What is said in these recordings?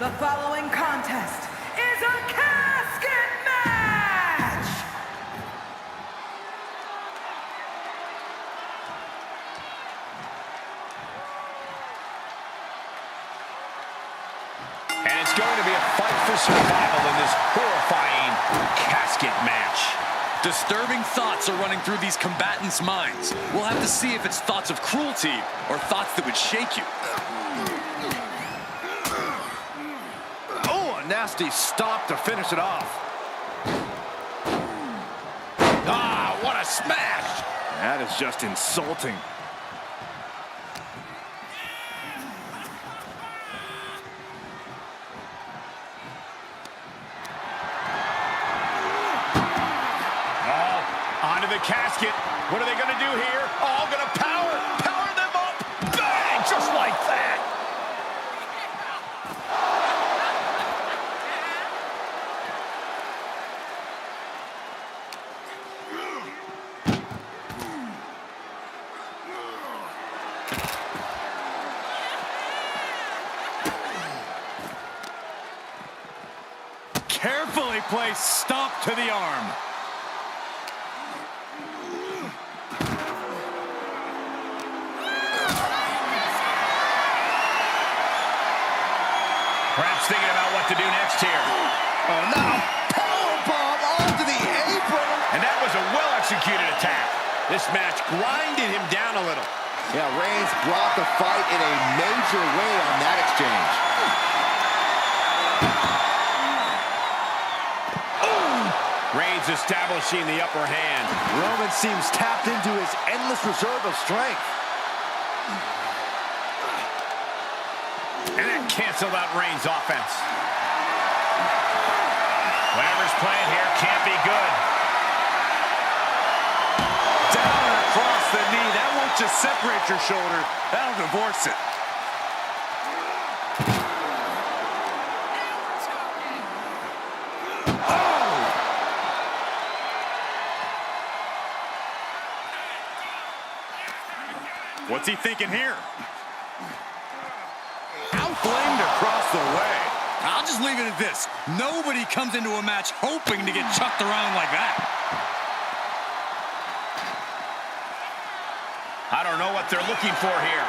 The following contest is a casket match! And it's going to be a fight for survival in this horrifying casket match. Disturbing thoughts are running through these combatants' minds. We'll have to see if it's thoughts of cruelty or thoughts that would shake you. Oh, a nasty stop to finish it off. Ah, what a smash! That is just insulting. Onto the casket. What are they going to do here? Oh, going to power them up. Bang, just like that. Carefully placed stomp to the arm. Perhaps thinking about what to do next here. Oh, no. Powerbomb onto the apron. And that was a well-executed attack. This match grinded him down a little. Yeah, Reigns brought the fight in a major way on that exchange. Reigns establishing the upper hand. Roman seems tapped into his endless reserve of strength. And that canceled out Reigns' offense. Whatever's playing here can't be good. Down and across the knee. That won't just separate your shoulder. That'll divorce it. Oh! What's he thinking here? Outflamed across the way. I'll just leave it at this. Nobody comes into a match hoping to get chucked around like that. I don't know what they're looking for here.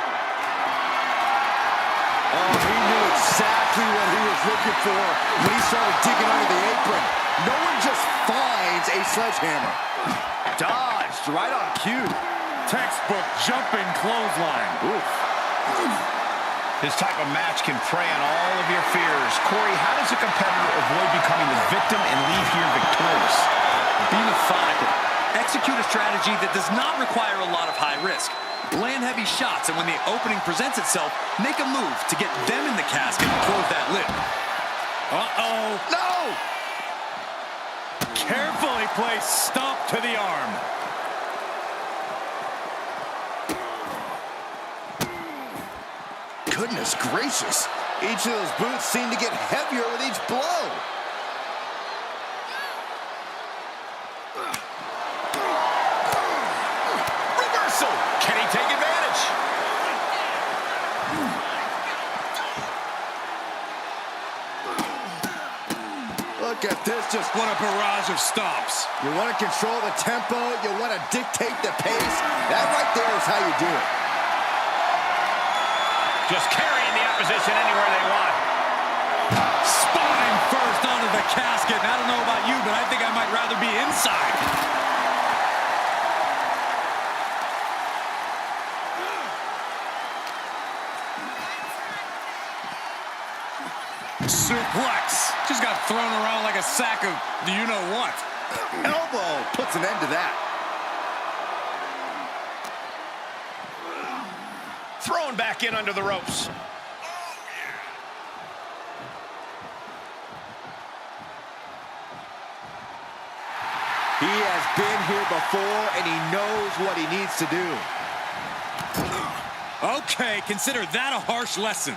Oh, he knew exactly what he was looking for when he started digging under the apron. No one just finds a sledgehammer. Dodged right on cue. Textbook jumping clothesline. Oof. This type of match can prey on all of your fears. Corey, how does a competitor avoid becoming the victim and leave here victorious? Be methodical. Execute a strategy that does not require a lot of high risk. Land heavy shots, and when the opening presents itself, make a move to get them in the casket and close that lid. Uh-oh. No! Carefully placed stomp to the arm. Goodness gracious. Each of those boots seem to get heavier with each blow. Reversal! Can he take advantage? Look at this, just What a barrage of stomps. you want to control the tempo, you want to dictate the pace. That right there is how you do it. Just carrying the opposition anywhere they want. Spine first onto the casket. And I don't know about you, but I think I might rather be inside. Suplex. Just got thrown around like a sack of do-you-know-what. Elbow puts an end to that. Thrown back in under the ropes. He has been here before, and he knows what he needs to do. Okay, consider that a harsh lesson.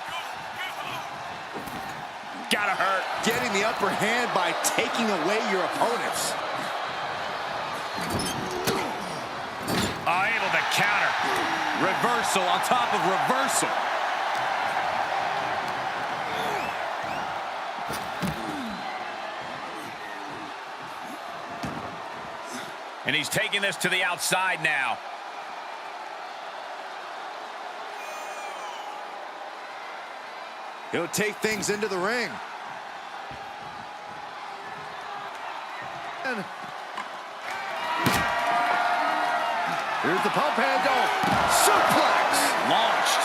Gotta hurt. Getting the upper hand by taking away your opponents. Able to counter. Reversal on top of reversal. And he's taking this to the outside now. He'll take things into the ring. Here's the pump handle. Suplex. Launched.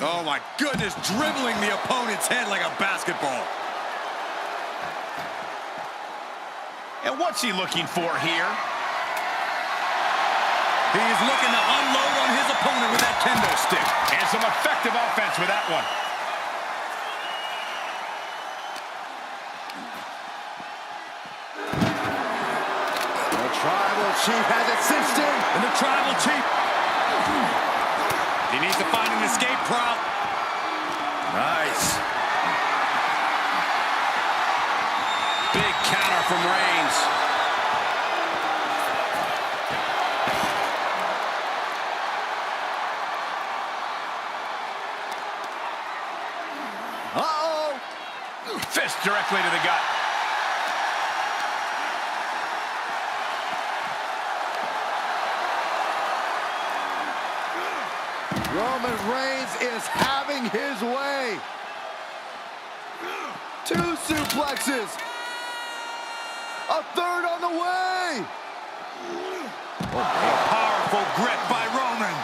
Oh my goodness, dribbling the opponent's head like a basketball. And what's he looking for here? He's looking to unload on his opponent with that kendo stick. And some effective offense with that one. The Tribal Chief has it cinched in. And the Tribal Chief, he needs to find an escape route. Nice. Big counter from Reigns. Uh-oh. Fist directly to the gut. Roman Reigns is having his way. 2 suplexes. A third on the way. A powerful grip by Roman.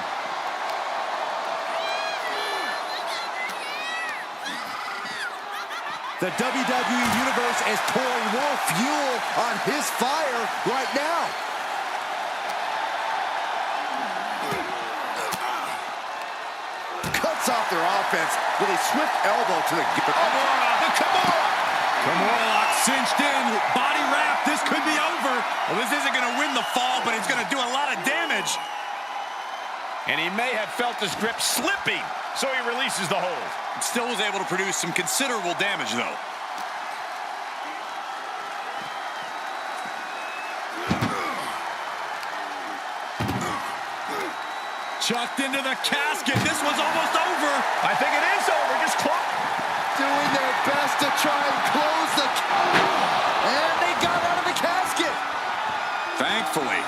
The WWE Universe is pouring more fuel on his fire right now. Cuts off their offense with a swift elbow to the Kimura lock cinched in, body wrap, this could be over. Well, this isn't gonna win the fall, but it's gonna do a lot of damage. And he may have felt his grip slipping, so he releases the hold. Still was able to produce some considerable damage, though. Chucked into the casket. This one's almost over. I think it is over. Just close. doing their best to try and close the... And they got out of the casket. Thankfully.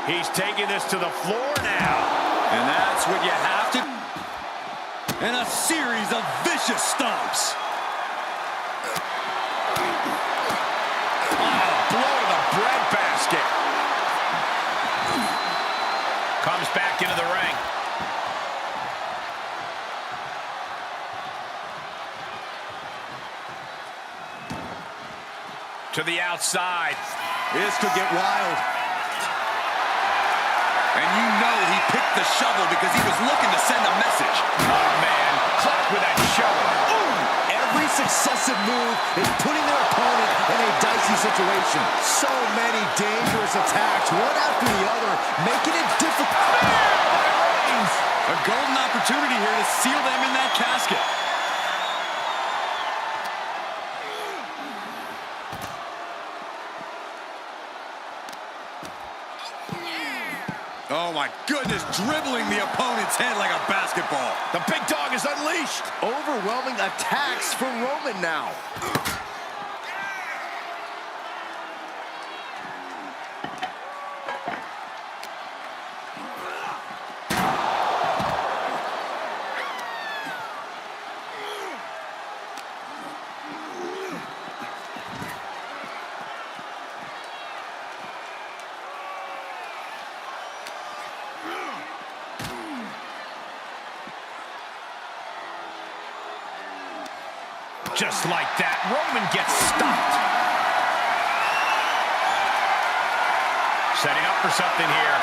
He's taking this to the floor now. And that's what you have to... And a series of vicious stomps. Oh, blow to the breadbasket. Comes back into the ring. To the outside. This could get wild. And you know he picked the shovel because he was looking to send a message. Oh, man. Clock with that shovel. Ooh. Every successive move is putting their opponent in a dicey situation. So many dangerous attacks, one after the other, making it difficult. A golden opportunity here to seal them in that casket. Oh my goodness, dribbling the opponent's head like a basketball. The big dog is unleashed. Overwhelming attacks from Roman now. Just like that, Roman gets stopped. Setting up for something here.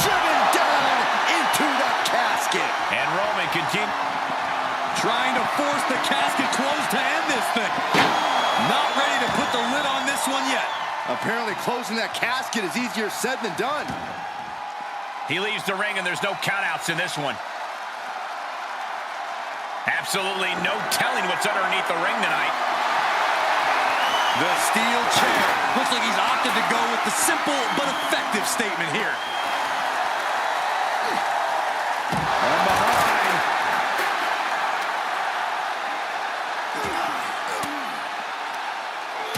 Driven down into the casket. And Roman continues. Trying to force the casket closed to end this thing. Not ready to put the lid on this one yet. Apparently closing that casket is easier said than done. He leaves the ring and there's no countouts in this one. Absolutely no telling what's underneath the ring tonight. The steel chair. Looks like he's opted to go with the simple but effective statement here.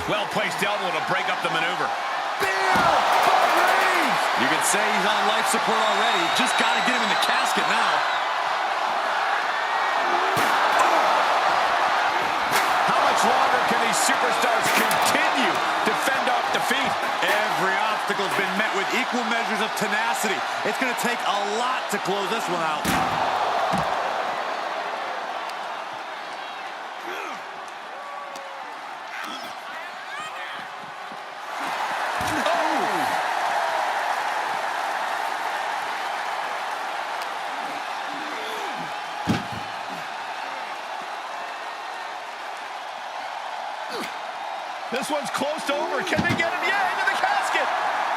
Well-placed elbow to break up the maneuver. You can say he's on life support already. Just got to get him in the casket now. How much longer can these superstars continue to fend off defeat? Every obstacle's been met with equal measures of tenacity. It's going to take a lot to close this one out. This one's close to over. Can they get him? Yeah, into the casket.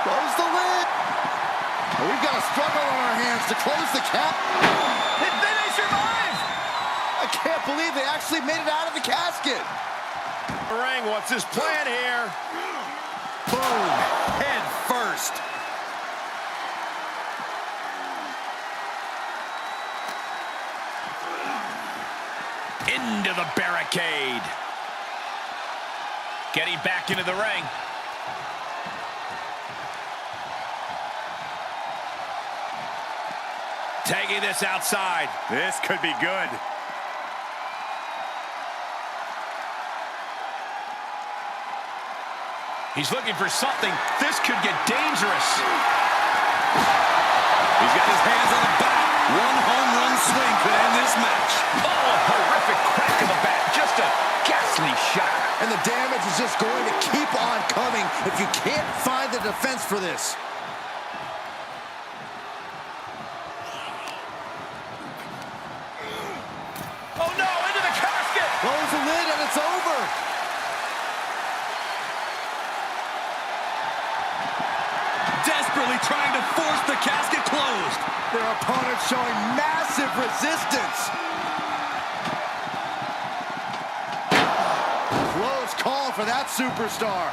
Close the lid. Oh, we've got a struggle on our hands to close the cap. They survive. I can't believe they actually made it out of the casket. The ring, what's his plan here? Boom, head first. Into the barricade. Getting back into the ring. Tagging this outside. This could be good. He's looking for something. This could get dangerous. He's got his hands on the bat. One home run swing could end this match. Oh, a horrific crack of the bat. Just a ghastly shot. And the damage is just going to keep on coming if you can't find the defense for this. Oh no, into the casket. Close the lid and it's over. Desperately trying to force the casket closed. Their opponent showing massive resistance. Close call for that superstar.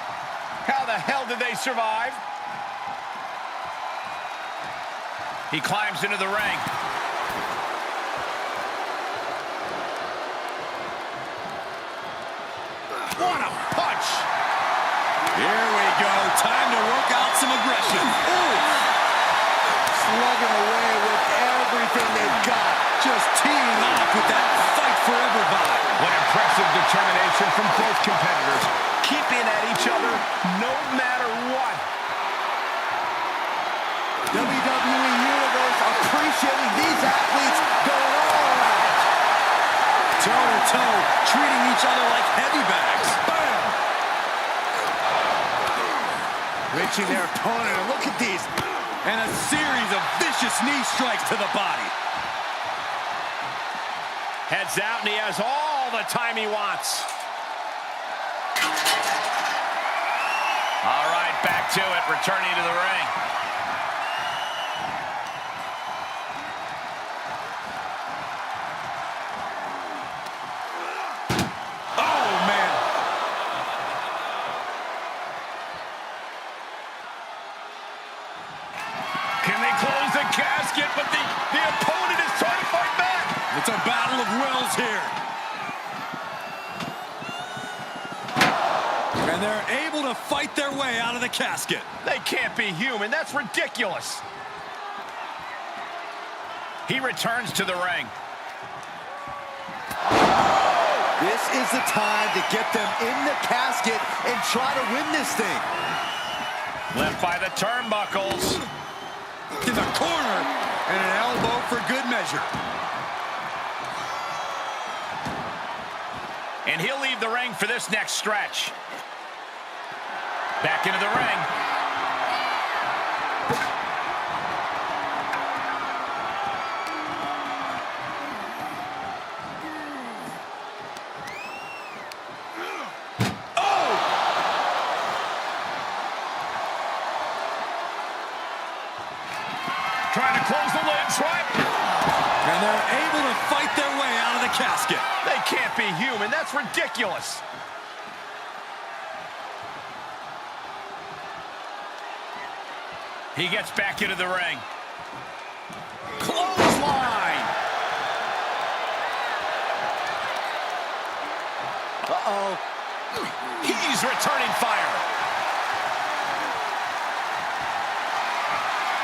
How the hell did they survive? He climbs into the ring. What a punch! Here we go. Time to work out some aggression. Ooh. Slugging away with everything they've got. Just teeing off with that fight forever vibe. What impressive determination from both competitors. Keeping at each other no matter what. WWE Universe appreciating these athletes going all out. Toe-to-toe, treating each other like heavy bags. Bam! Reaching their opponent, and look at these. And a series of vicious knee strikes to the body. Heads out, and he has all the time he wants. All right, back to it, returning to the ring. Oh, man. Can they close the casket? But the opponent is trying to fight back. It's a battle of wills here. And they're able to fight their way out of the casket. They can't be human. That's ridiculous. He returns to the ring. This is the time to get them in the casket and try to win this thing. Left by the turnbuckles. To the corner. And an elbow for good measure. And he'll leave the ring for this next stretch. Back into the ring. Trying to close the lid, swipe. And they're able to fight their way out of the casket. They can't be human. That's ridiculous. He gets back into the ring. Clothesline. Uh-oh. He's He's returning fire.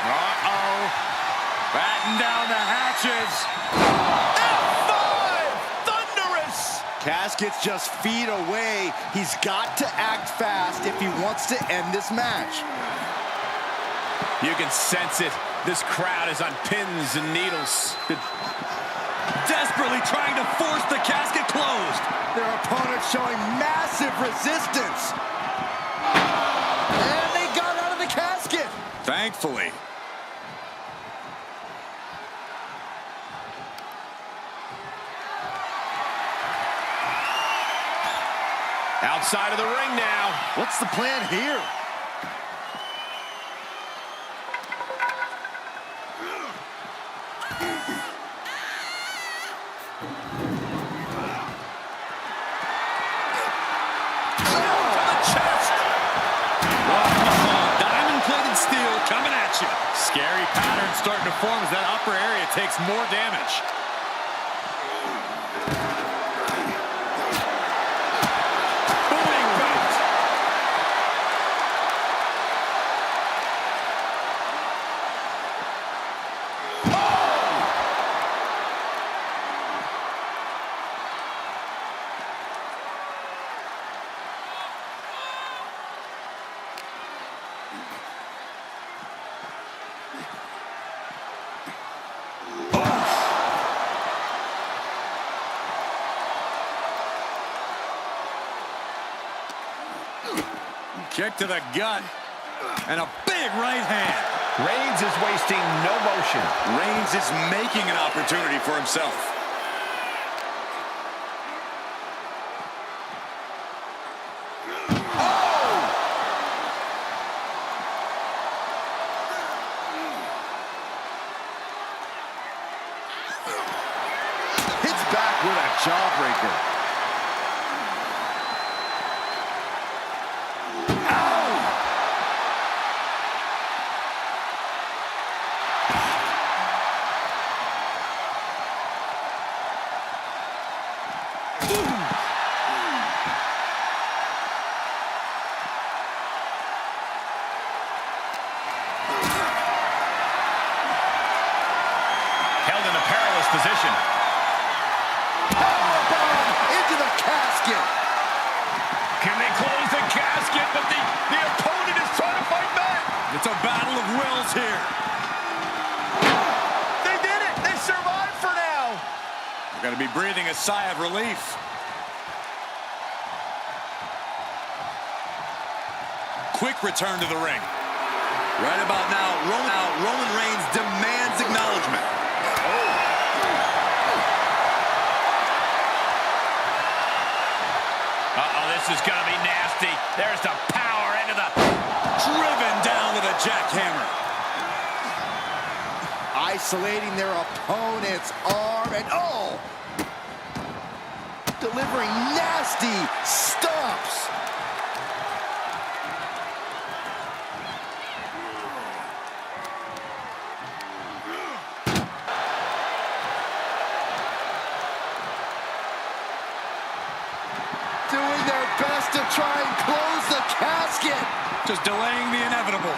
Uh-oh. Batten down the hatches. F5! Thunderous! Casket's just feet away. He's got to act fast if he wants to end this match. You can sense it. This crowd is on pins and needles. Desperately trying to force the casket closed. Their opponent showing massive resistance. And they got out of the casket. Thankfully. Outside of the ring now. What's the plan here? Diamond-plated steel coming at you. Scary pattern starting to form as that upper area takes more damage. Booming boot. Kick to the gut. And a big right hand. Reigns is wasting no motion. Reigns is making an opportunity for himself. Hits back with a jawbreaker. Held in a perilous position. Powerbomb into the casket. Can they close the casket? But the opponent is trying to fight back. It's a battle of wills here. They did it. They survived for now. They're going to be breathing a sigh of relief. Quick return to the ring. Right about now, Roman Reigns demands acknowledgement. Uh-oh, this is going to be nasty. There's the power into the... Driven down with a jackhammer. Isolating their opponent's arm and delivering nasty stomps. Doing their best to try and close the casket. Just delaying the inevitable.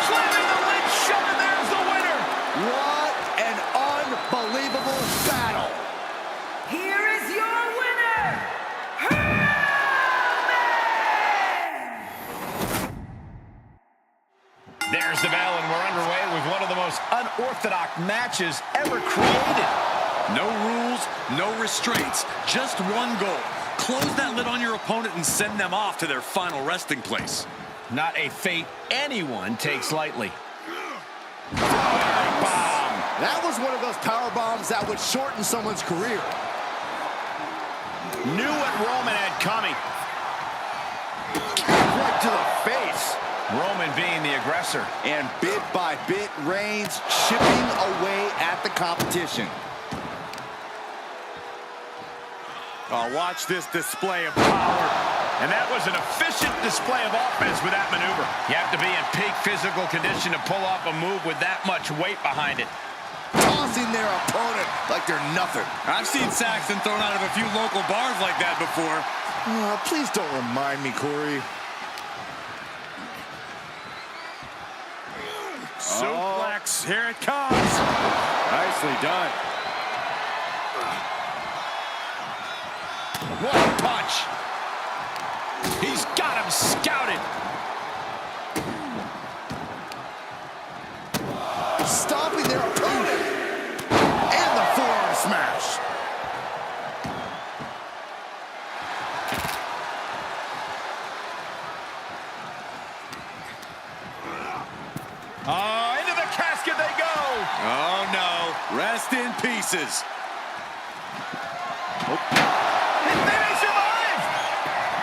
Slamming the lid shut, and there's the winner. What an unbelievable battle. Here is your winner, There's the bell, and we're underway with one of the most unorthodox matches ever created. No rules, no restraints, just one goal. Close that lid on your opponent and send them off to their final resting place. Not a fate anyone takes lightly. That was one of those power bombs that would shorten someone's career. Knew what Roman had coming. Right to the face. Roman being the aggressor. And bit by bit, Reigns chipping away at the competition. Oh, watch this display of power. And that was an efficient display of offense with that maneuver. You have to be in peak physical condition to pull off a move with that much weight behind it. Tossing their opponent like they're nothing. I've seen Saxton thrown out of a few local bars like that before. Please don't remind me, Corey. Suplex, here it comes. Nicely done. One punch. He's got him scouted. Stopping their opponent. And the forearm smash. Oh, into the casket they go. Oh, no. Rest in pieces. They may survive.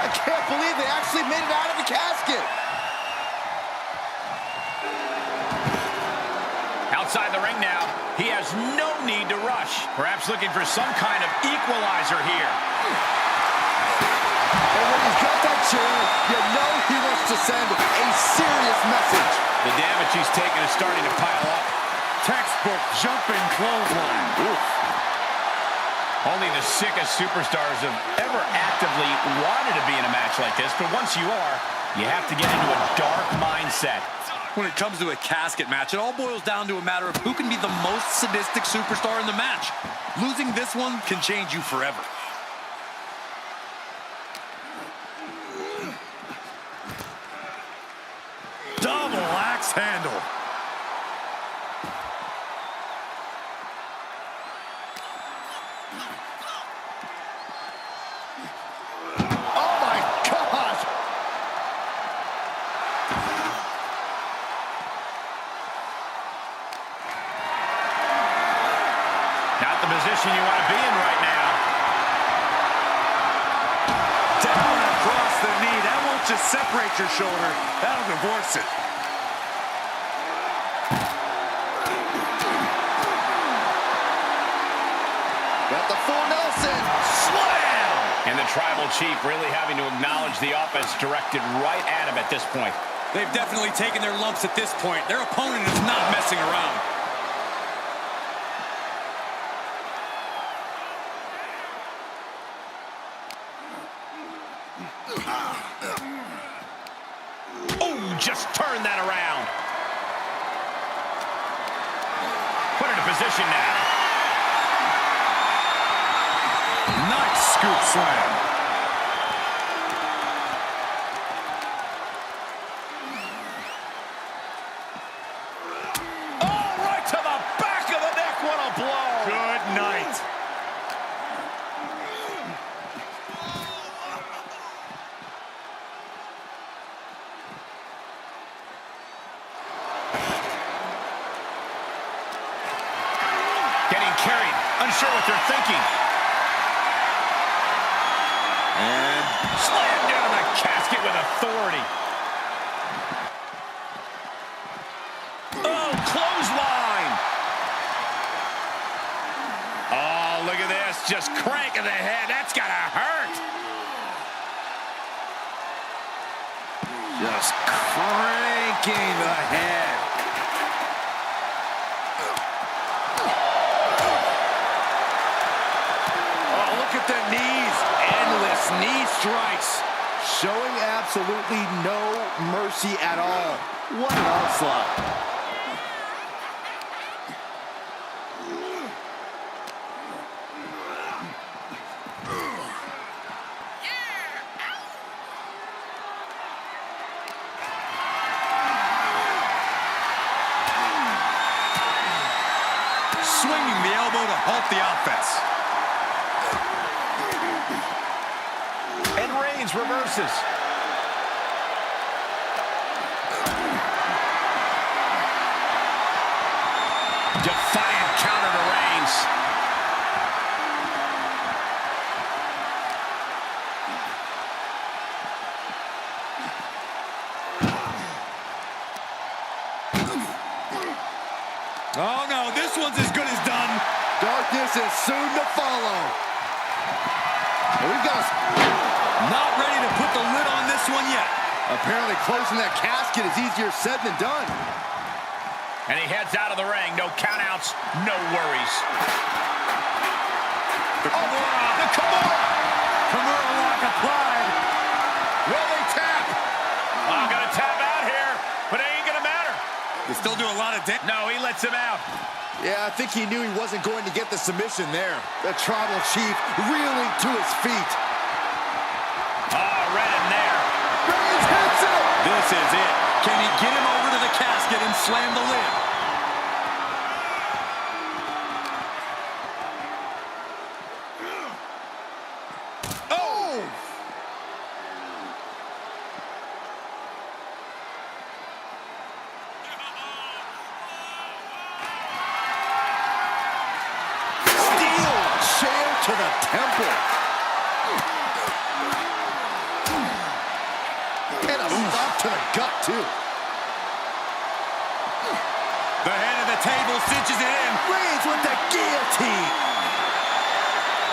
I can't believe they actually made it out of the casket. Outside the ring now. He has no need to rush. Perhaps looking for some kind of equalizer here. And when he's got that chair, you know he wants to send a serious message. The damage he's taken is starting to pile up. Textbook jumping clothesline. Oof. Only the sickest superstars have ever actively wanted to be in a match like this, but once you are, you have to get into a dark mindset. When it comes to a casket match, it all boils down to a matter of who can be the most sadistic superstar in the match. Losing this one can change you forever. Double axe handle. Oh my gosh! Not the position you want to be in right now. Down across the knee. That won't just separate your shoulder. That'll divorce it. Got the full Nelson. Slam! And the tribal chief really having to acknowledge the offense directed right at him at this point. They've definitely taken their lumps at this point. Their opponent is not messing around. Oh, just turn that around. Put it in position now. Nice scoop slam. Oh, right to the back of the neck. What a blow. Good night. Getting carried. Unsure what they're thinking. And slammed down the casket with authority. Oh, clothesline. Oh, look at this. Just cranking the head. That's gotta hurt. Just cranking the head. Oh, look at the knees. Endless knee strikes. Showing absolutely no mercy at all. What an onslaught. Swinging the elbow to halt the offense. And Reigns reverses. Defiant counter to Reigns. Oh no, this one's as good as done. Darkness is soon to follow. And we've got Not ready to put the lid on this one yet. apparently closing that casket is easier said than done. And he heads out of the ring. No countouts, no worries. No, he lets him out. Yeah, I think he knew he wasn't going to get the submission there. The Tribal Chief reeling to his feet. Oh, right in there. Reigns hits it! This is it. Can he get him over to the casket and slam the lid? Oh! Steel chair to the temple. And a stop to the gut, too. The head of the table cinches it in. Reigns with the guillotine.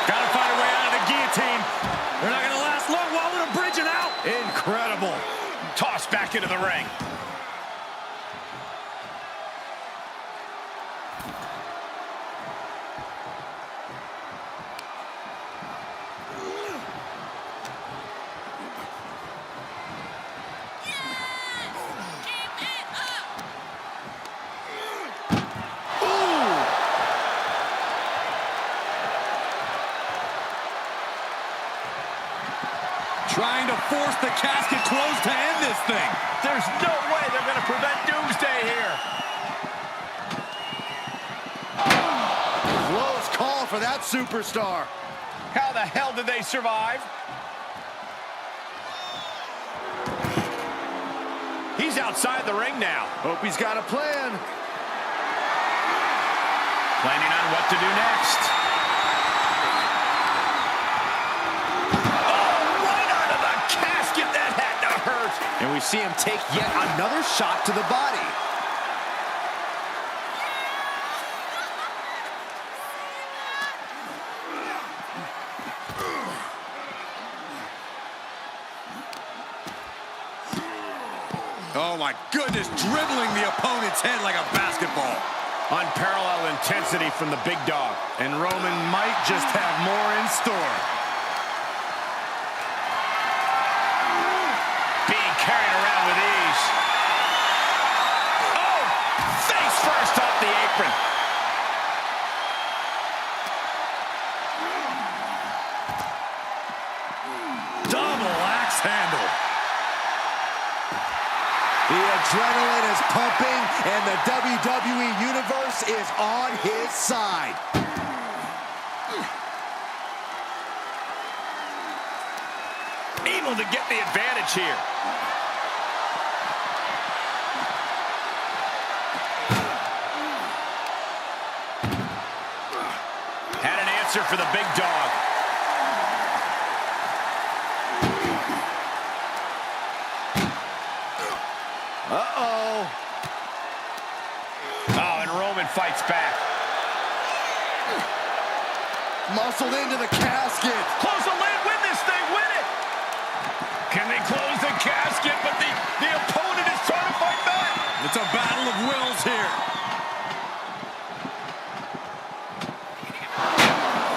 Gotta find a way out of the guillotine. They're not gonna last long while we're bridging out. Incredible. Tossed back into the ring. Trying to force the casket closed to end this thing. There's no way they're going to prevent Doomsday here. Close call for that superstar. How the hell did they survive? He's outside the ring now. Hope he's got a plan. Planning on what to do next. Oh, right out of the casket. That had to hurt. And we see him take yet another shot to the body. Oh my goodness, dribbling the opponent's head like a basketball. Unparalleled intensity from the big dog. And Roman might just have more in store. Being carried around with ease. Oh! Face first off the apron. Double axe handle. The adrenaline is pumping, and the WWE Universe is on his side. Able to get the advantage here. Had an answer for the big dog. Uh-oh. Oh, and Roman fights back. Muscled into the casket. Close the lid, win this thing, win it! Can they close the casket? But the opponent is trying to fight back. It's a battle of wills here.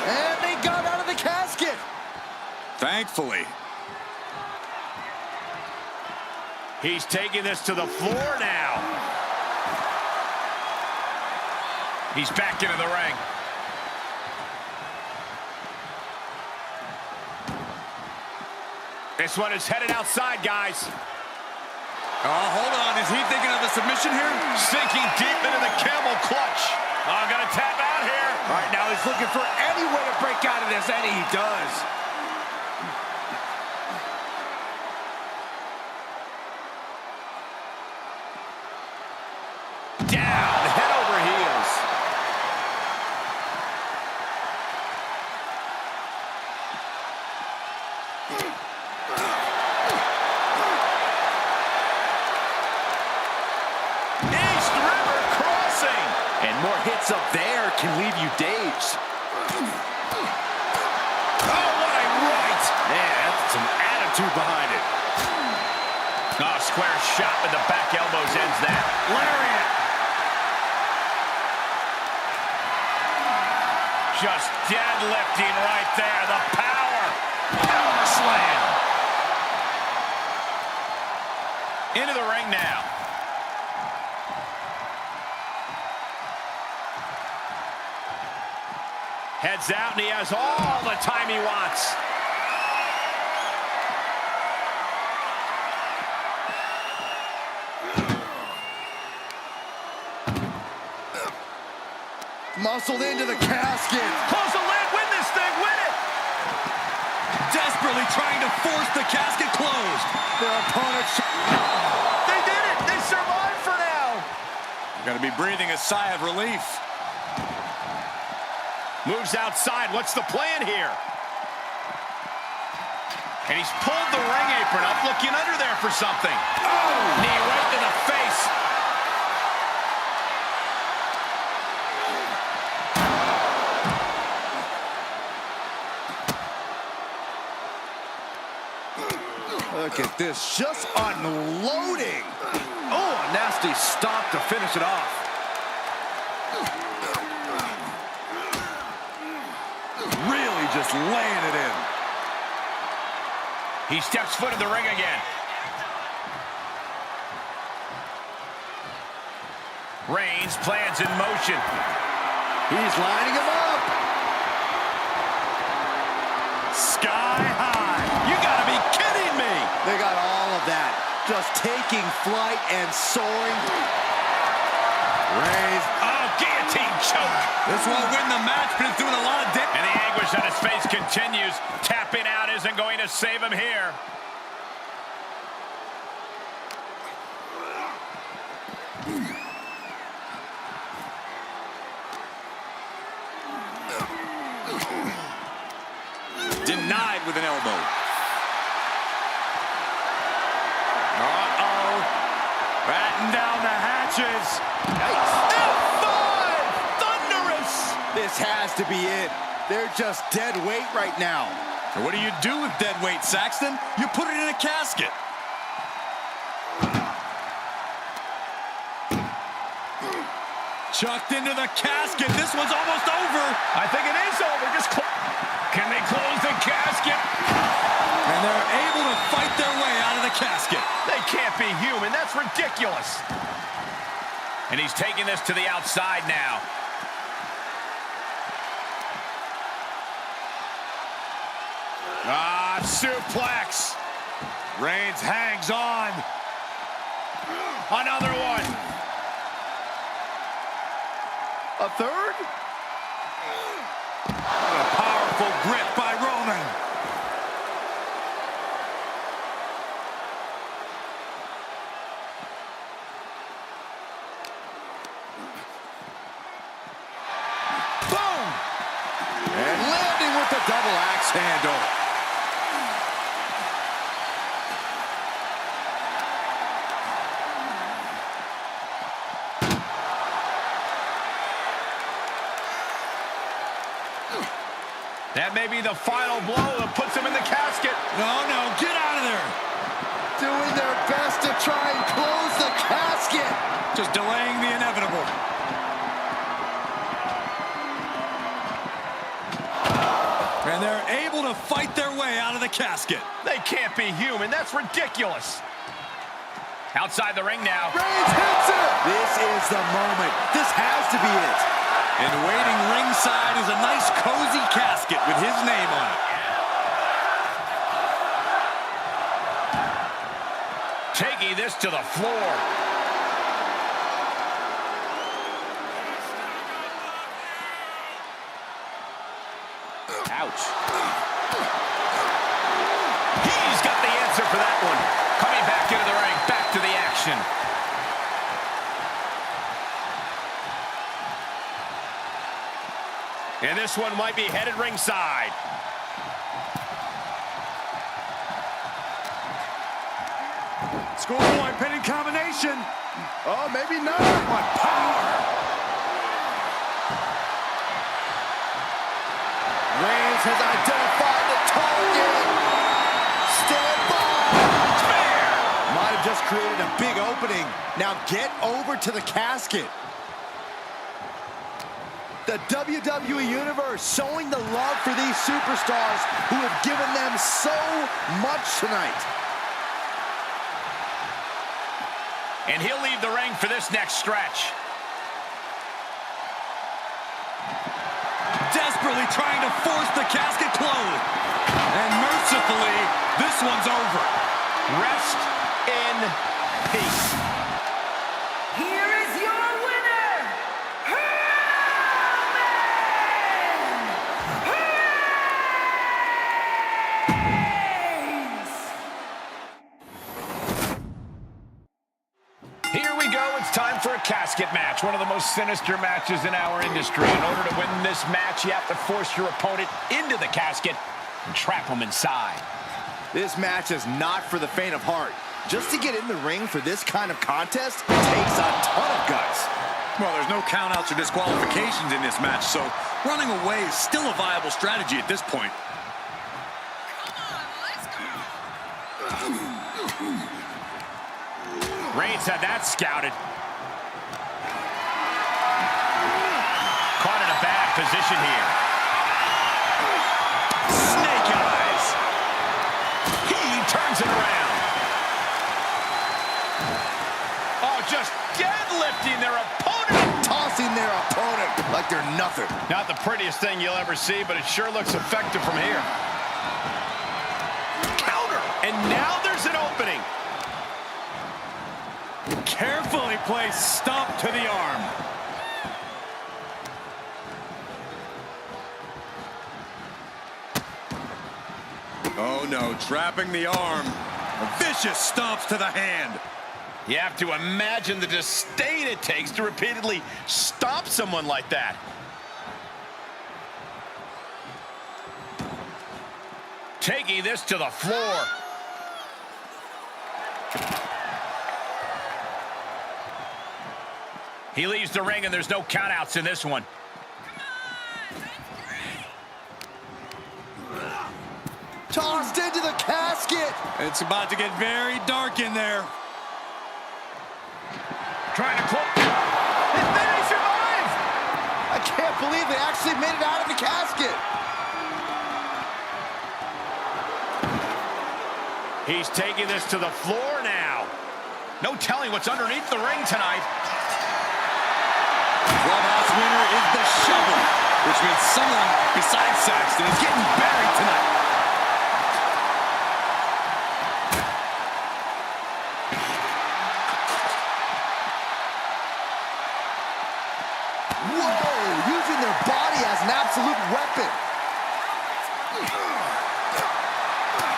And they got out of the casket. Thankfully. He's taking this to the floor now. He's back into the ring. This one is headed outside, guys. Oh, hold on. Is he thinking of the submission here? Sinking deep into the camel clutch. Oh, gonna tap out here. All right, now he's looking for any way to break out of this, and he does. Down, head over heels. East River crossing. And more hits up there can leave you dazed. Oh, what a right. Man, that's some attitude behind it. Oh, square shot with the back elbows ends that. Lariat. Just deadlifting right there. The power. Power slam. Into the ring now. Heads out, and he has all the time he wants. Muscled into the casket. Close the lid, win this thing, win it! Desperately trying to force the casket closed. Their opponents. They did it! They survived for now! Got to be breathing a sigh of relief. Moves outside. What's the plan here? And he's pulled the ring apron up, looking under there for something. Oh! Knee right to the face. Look at this, just unloading. Oh, a nasty stop to finish it off. Really just laying it in. He steps foot in the ring again. Reigns plans in motion. He's lining him up. Sky high. You gotta be kidding me. They got all of that. Just taking flight and soaring. Reigns. Oh, guillotine choke. This won't win the match, but it's doing a lot of damage. And the anguish on his face continues. Tapping out isn't going to save him here. Denied with an elbow. Uh-oh. Batten down the hatches. Yikes. F5! Thunderous! This has to be it. They're just dead weight right now. And what do you do with dead weight, Saxton? You put it in a casket. Chucked into the casket. This one's almost over. I think it is over. Can they close the casket? And they're able to fight their way out of the casket. They can't be human. That's ridiculous. And he's taking this to the outside now. Ah, suplex. Reigns hangs on. Another one. A third? What a powerful grip by Roman. Boom! And landing with the double axe handle. That may be the final blow that puts him in the casket. No, get out of there. Doing their best to try and close the casket. Just delaying the inevitable. And they're able to fight their way out of the casket. They can't be human. That's ridiculous. Outside the ring now. Reigns hits it. This is the moment. This has to be it. And waiting ringside is a nice cozy casket with his name on it. Taking this to the floor. Ouch. He's got the answer for that one. Coming back into the ring, back to the action. And this one might be headed ringside. Scoreboard pinning combination. Oh, maybe not. What power. Reigns has identified the target. Stand by. Might have just created a big opening. Now get over to the casket. The WWE Universe showing the love for these superstars who have given them so much tonight. And he'll leave the ring for this next stretch. Desperately desperately trying to force the casket closed. And mercifully, this one's over. Rest in peace. Here is your winner, Here we go. It's time for a casket match. One of the most sinister matches in our industry. In order to win this match, you have to force your opponent into the casket and trap them inside. This match is not for the faint of heart. Just to get in the ring for this kind of contest takes a ton of guts. Well, there's no countouts or disqualifications in this match, so running away is still a viable strategy at this point. Reigns had that scouted. Caught in a bad position here. Snake eyes. He turns it around. Oh, just deadlifting their opponent. Tossing their opponent like they're nothing. Not the prettiest thing you'll ever see, but it sure looks effective from here. Counter. And now there's an opening. Carefully placed stomp to the arm. Oh no, trapping the arm. Vicious stomps to the hand. You have to imagine the disdain it takes to repeatedly stomp someone like that. Taking this to the floor. He leaves the ring, and there's no countouts in this one. Tossed into the casket. It's about to get very dark in there. Trying to close. And then he survives! I can't believe they actually made it out of the casket. He's taking this to the floor now. No telling what's underneath the ring tonight. Clubhouse winner is the shovel, which means someone besides Saxton is getting buried tonight. Whoa, using their body as an absolute weapon.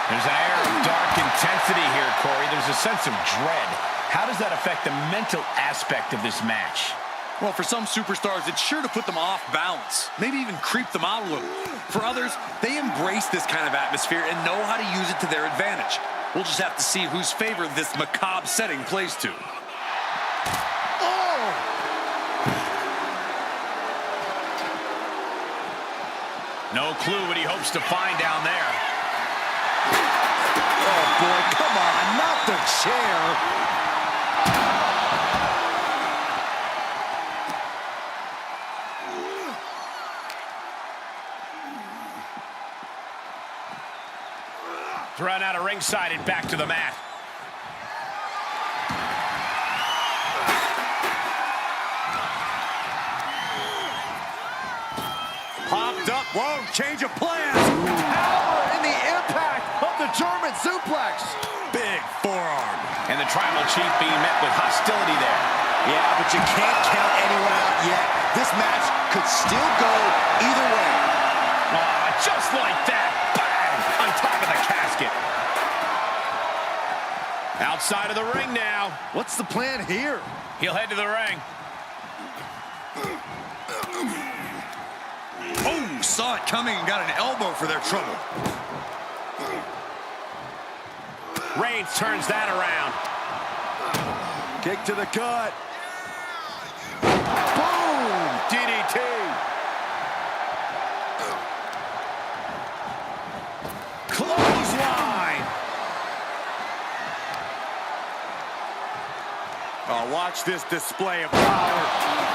There's an air of dark intensity here, Corey. There's a sense of dread. How does that affect the mental aspect of this match? Well, for some superstars, it's sure to put them off balance, maybe even creep them out a little. For others, they embrace this kind of atmosphere and know how to use it to their advantage. We'll just have to see whose favor this macabre setting plays to. Oh! No clue what he hopes to find down there. Oh, boy, come on, not the chair. Thrown out of ringside and back to the mat. Popped up. Whoa, change of plans. Power in the impact of the German suplex. Big forearm. And the Tribal Chief being met with hostility there. Yeah, but you can't count anyone out yet. This match could still go either way. Just like that. Bang! On top of the casket. Outside of the ring now. What's the plan here? He'll head to the ring. Oh, saw it coming and got an elbow for their trouble. Reigns turns that around. Kick to the gut. Boom! DDT. Clothesline. Oh, watch this display of power.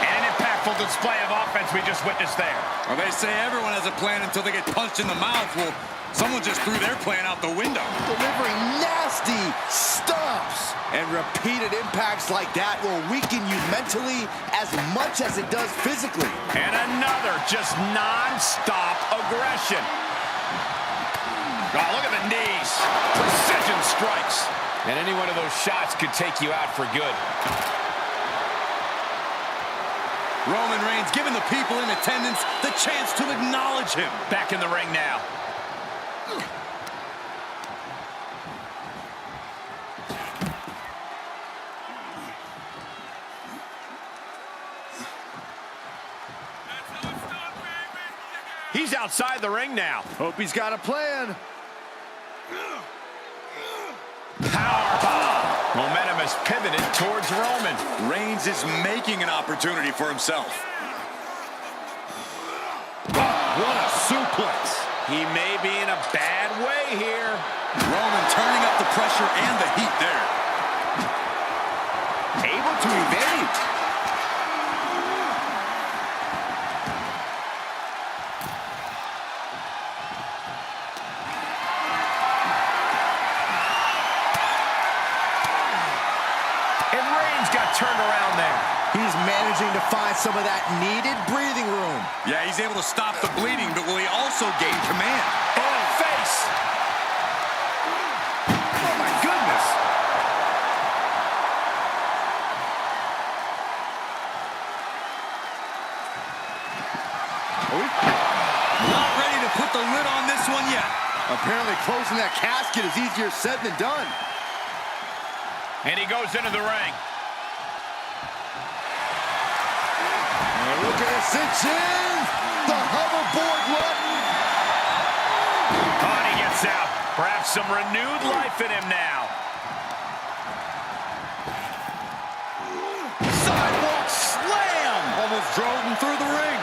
And an impactful display of offense we just witnessed there. Well, they say everyone has a plan until they get punched in the mouth. Well, someone just threw their plan out the window. Delivering nasty stomps. And repeated impacts like that will weaken you mentally as much as it does physically. And another just non-stop aggression. Oh, look at the knees. Precision strikes. And any one of those shots could take you out for good. Roman Reigns giving the people in attendance the chance to acknowledge him. Back in the ring now. He's outside the ring now. Hope he's got a plan. Powerbomb. Momentum has pivoted towards Roman. Reigns is making an opportunity for himself. What a suplex. He may be in a bad way here. Roman turning up the pressure and the heat there. Able to evade. And Reigns got turned around there. He's managing to find some of that needed breathing room. Yeah, he's able to stop the bleeding, but will he also gain command? Oh, face. Oh, my goodness. Not ready to put the lid on this one yet. Apparently closing that casket is easier said than done. And he goes into the ring. And look at it, cinch in. The hoverboard look. Oh, and he gets out. Perhaps some renewed life in him now. Sidewalk slam! Almost drove him through the ring.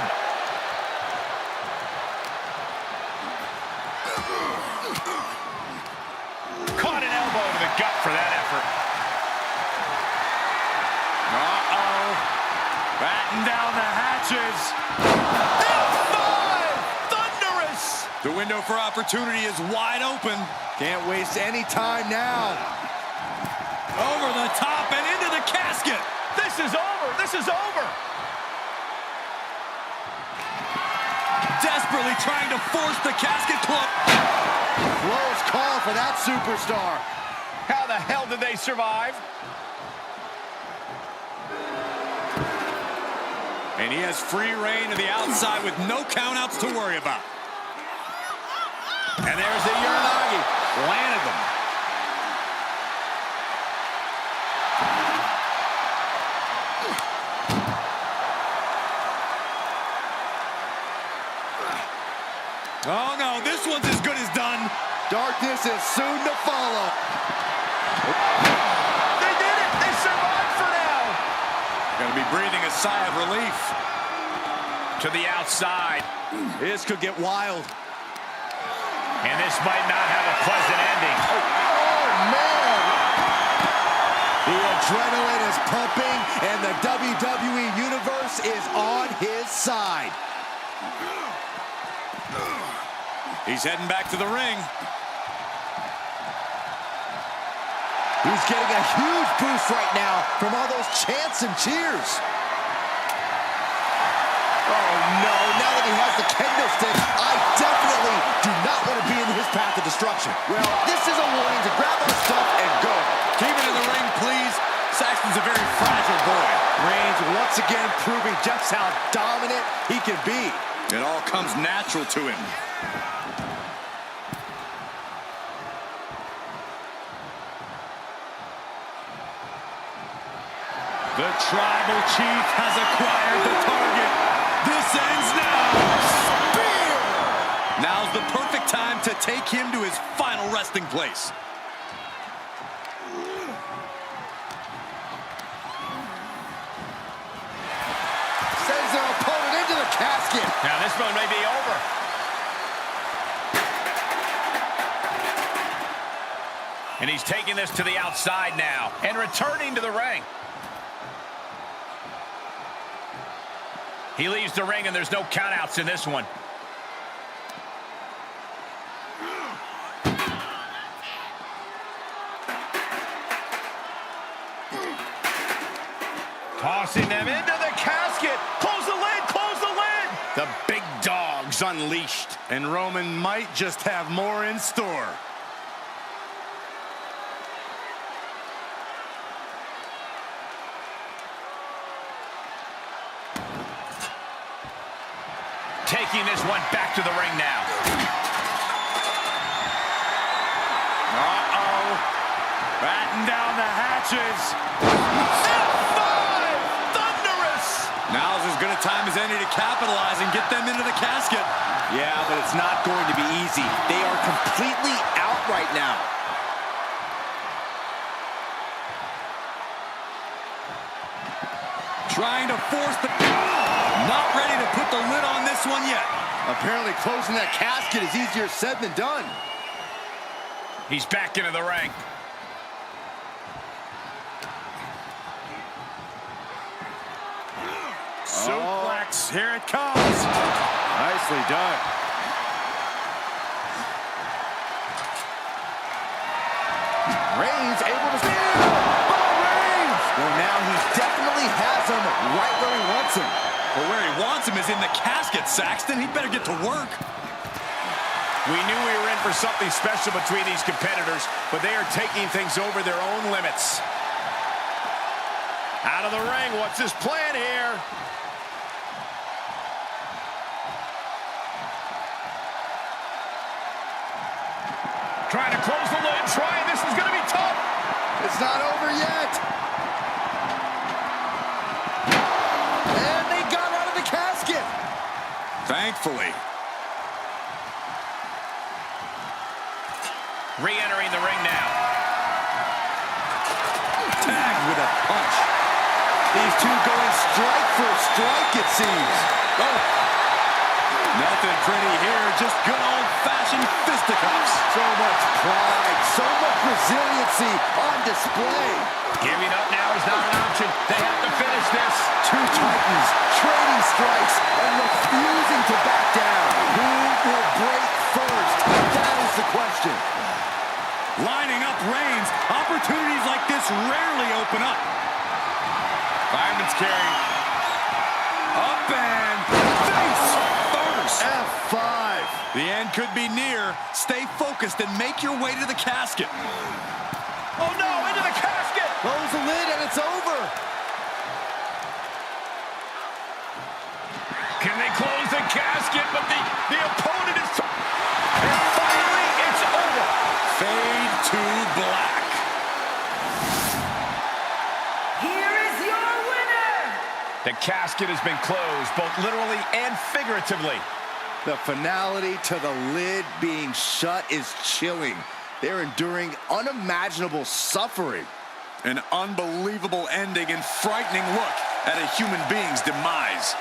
Caught an elbow to the gut for that effort. Uh-oh. Batten down the hatches. F5! Thunderous! The window for opportunity is wide open. Can't waste any time now. Over the top and into the casket. This is over! This is over! Desperately trying to force the casket closed. Close call for that superstar. How the hell did they survive? And he has free reign to the outside with no countouts to worry about. And there's the Uranagi. Landed them. Oh no, this one's as good as done. Darkness is soon to follow. They did it! They survived for now! Gonna be breathing a sigh of relief. To the outside. This could get wild. And this might not have a pleasant ending. Oh, man! The adrenaline is pumping, and the WWE Universe is on his side. He's heading back to the ring. He's getting a huge boost right now from all those chants and cheers. Oh, no. Now that he has the kendo stick, I definitely do not want to be in his path of destruction. Well, this is a warning to grab our stuff and go. Keep it in the ring, please. Saxton's a very fragile boy. Reigns once again proving just how dominant he can be. It all comes natural to him. The tribal chief has acquired the target. This ends now. Spear! Now's the perfect time to take him to his final resting place. Sends their opponent into the casket. Now this one may be over. And he's taking this to the outside now and returning to the ring. He leaves the ring, and there's no countouts in this one. Tossing them into the casket. Close the lid, close the lid. The big dog's unleashed. And Roman might just have more in store. Taking this one back to the ring now. Uh-oh. Batten down the hatches. F5! Thunderous! Now's as good a time as any to capitalize and get them into the casket. Yeah, but it's not going to be easy. They are completely out right now. Trying to force the... Not ready to put the lid on this one yet. Apparently closing that casket is easier said than done. He's back into the ring. Suplex, here it comes. Nicely done. Reigns able to stand. Reigns! Well, now he definitely has him right where he wants him. But where he wants him is in the casket, Saxton. He'd better get to work. We knew we were in for something special between these competitors, but they are taking things over their own limits. Out of the ring, what's his plan here? Trying to close the lid, this is going to be tough. It's not over yet. And they got out of the casket. Thankfully. Re-entering the ring now. Tagged with a punch. These two going strike for strike, it seems. Oh. Nothing pretty here, just good old-fashioned fisticuffs. So much pride, so much resiliency on display. Giving up now is not an option. They have to finish this. Two titans trading strikes and refusing to back down. Who will break first? That is the question. Lining up Reigns. Opportunities like this rarely open up. Fireman's carry. Up and face first. F5. The end could be near. Stay focused and make your way to the casket. Oh no, into the casket! Close the lid and it's over. Can they close the casket? But the opponent is... And finally, it's over. Fade to black. Here is your winner! The casket has been closed, both literally and figuratively. The finality to the lid being shut is chilling. They're enduring unimaginable suffering. An unbelievable ending and frightening look at a human being's demise.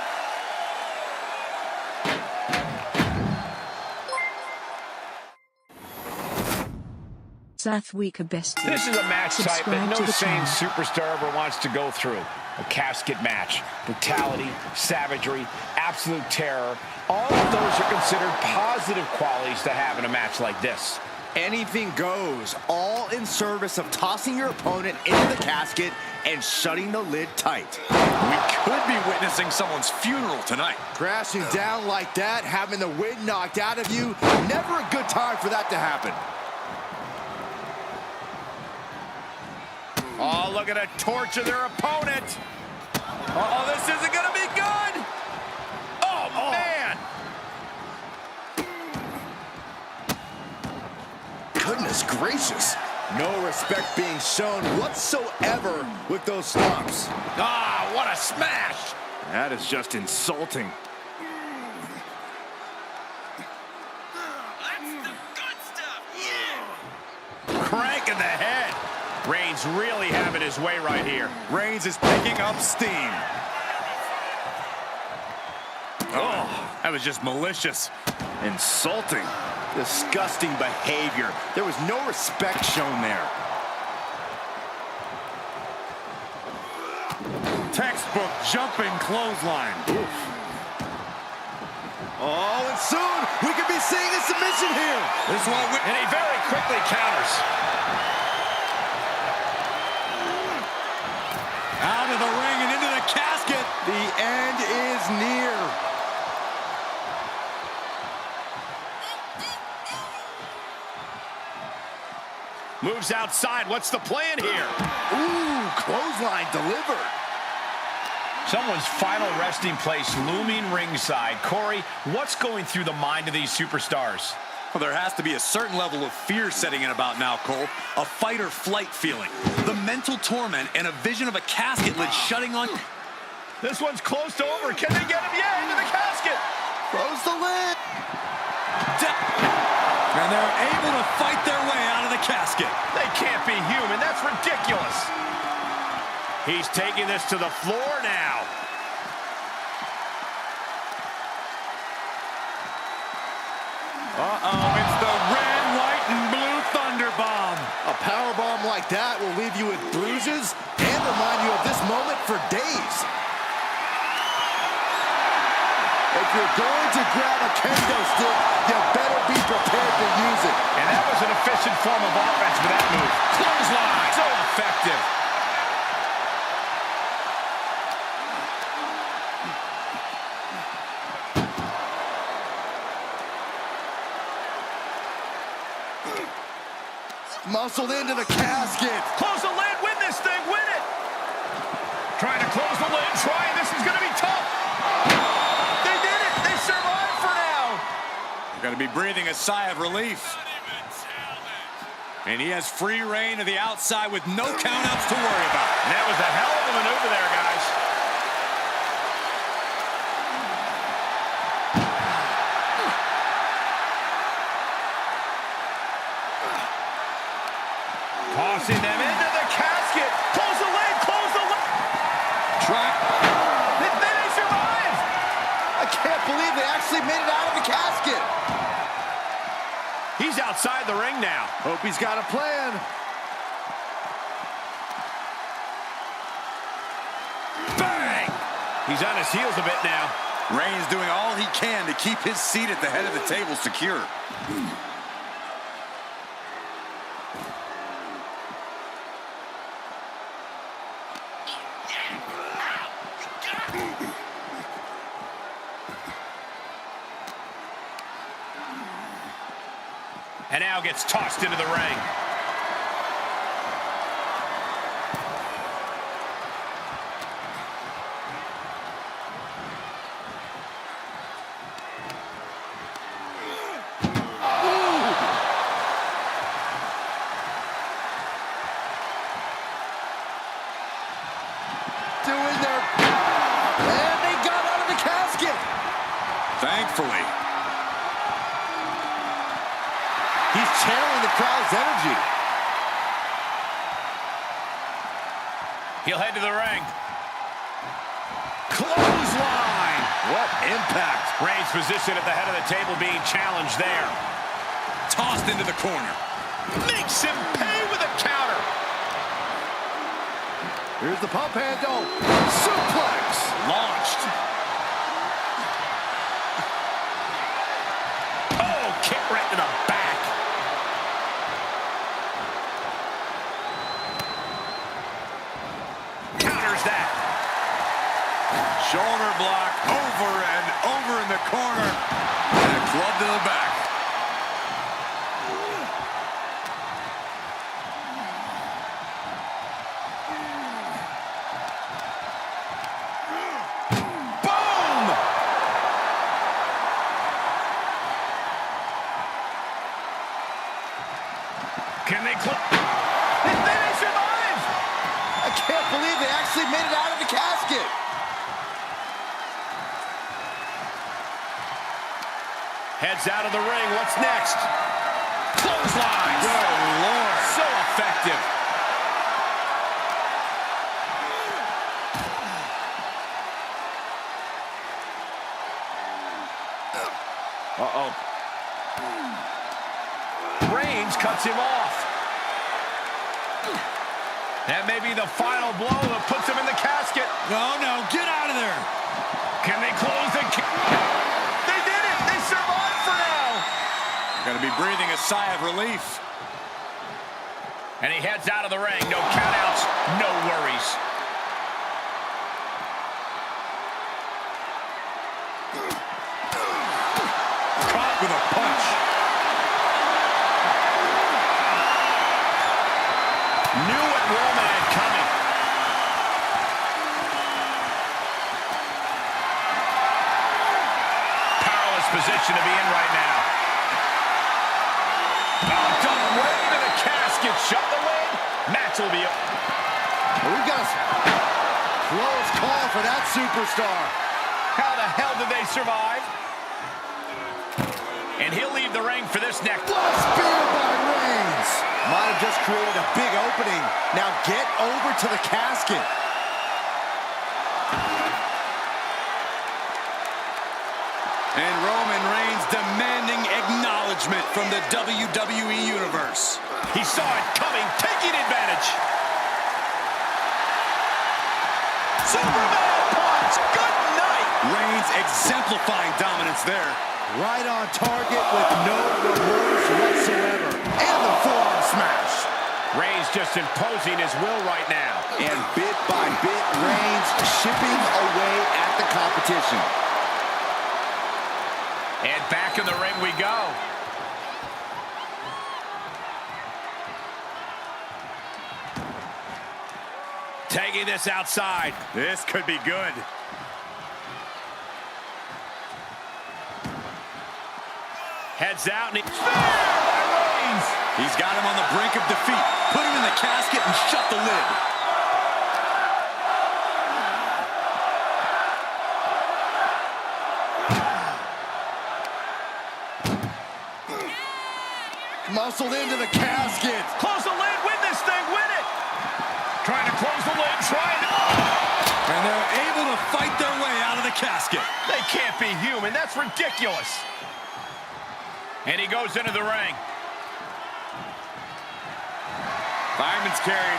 This is a match type that no sane superstar ever wants to go through. A casket match. Brutality, savagery, absolute terror. All of those are considered positive qualities to have in a match like this. Anything goes, all in service of tossing your opponent into the casket and shutting the lid tight. We could be witnessing someone's funeral tonight. Crashing down like that, having the wind knocked out of you, never a good time for that to happen. Oh, look at a torch of their opponent. Oh, this isn't going to be good. Oh, man. Goodness gracious. No respect being shown whatsoever with those stomps. Ah, what a smash. That is just insulting. That's the good stuff, Crank in the head. Reigns really having his way right here. Reigns is picking up steam. Oh, that was just malicious. Insulting. Disgusting behavior. There was no respect shown there. Textbook jumping clothesline. Oof. Oh, and soon we could be seeing a submission here. This one, and he very quickly counters. Out of the ring and into the casket. The end is near. Moves outside. What's the plan here? Ooh, clothesline delivered. Someone's final resting place looming ringside. Corey, what's going through the mind of these superstars? Well, there has to be a certain level of fear setting in about now, Cole. A fight or flight feeling. The mental torment and a vision of a casket lid shutting on. This one's close to over. Can they get him? Yeah, into the casket. Close the lid. And they're able to fight their way out of the casket. They can't be human. That's ridiculous. He's taking this to the floor now. It's the red, white, and blue Thunder Bomb. A power bomb like that will leave you with bruises and remind you of this moment for days. If you're going to grab a kendo stick, you better be prepared to use it. And that was an efficient form of offense for that move. Clothesline. So effective. Muscled into the casket. Close the lid. Win this thing. Win it. Trying to close the lid. Trying. This is going to be tough. They did it. They survived for now. Going to be breathing a sigh of relief. And he has free reign to the outside with no countouts to worry about. And that was a hell of a maneuver there, guys. Tossing them into the casket. Close the lid. Close the lid. Try. They survived. I can't believe they actually made it out of the casket. He's outside the ring now. Hope he's got a plan. Bang! He's on his heels a bit now. Reigns doing all he can to keep his seat at the head of the table secure. And now gets tossed into the ring. Doing their... And they got out of the casket. Thankfully. He's channeling the crowd's energy. He'll head to the ring. Clothesline! What impact. Reigns' position at the head of the table being challenged there. Tossed into the corner. Makes him pay with a counter. Here's the pump handle. Suplex. Launched. Oh, kick right to the back. Counters that. Shoulder block over and over in the corner. And a club to the back. Boom! Can they close? They survive! I can't believe they actually made it out of the casket. Heads out of the ring. What's next? Clothesline. Good Lord. So effective. Uh-oh. Reigns cuts him off. That may be the final blow that puts him in the casket. No, get out of there. Can they close the... They did it! They survived for now! Gonna be breathing a sigh of relief. And he heads out of the ring. No countouts, no worries. Caught with a punch. match will be... We've got a close call for that superstar. How the hell did they survive? And he'll leave the ring for this next. What a spear by Reigns. Might have just created a big opening. Now get over to the casket. And Roman Reigns demanding acknowledgement from the WWE Universe. He saw it coming, taking advantage. Superman punch, good night. Reigns exemplifying dominance there. Right on target with no remorse whatsoever. And the forearm smash. Reigns just imposing his will right now. And bit by bit, Reigns chipping away at the competition. And back in the ring we go. Taking this outside. This could be good. Heads out and Reigns. He's got him on the brink of defeat. Put him in the casket and shut the lid. Muscled into the casket. Close the lid, win this thing, win it. Trying to close the lid, trying to... And they're able to fight their way out of the casket. They can't be human, that's ridiculous. And he goes into the ring. Fireman's carry.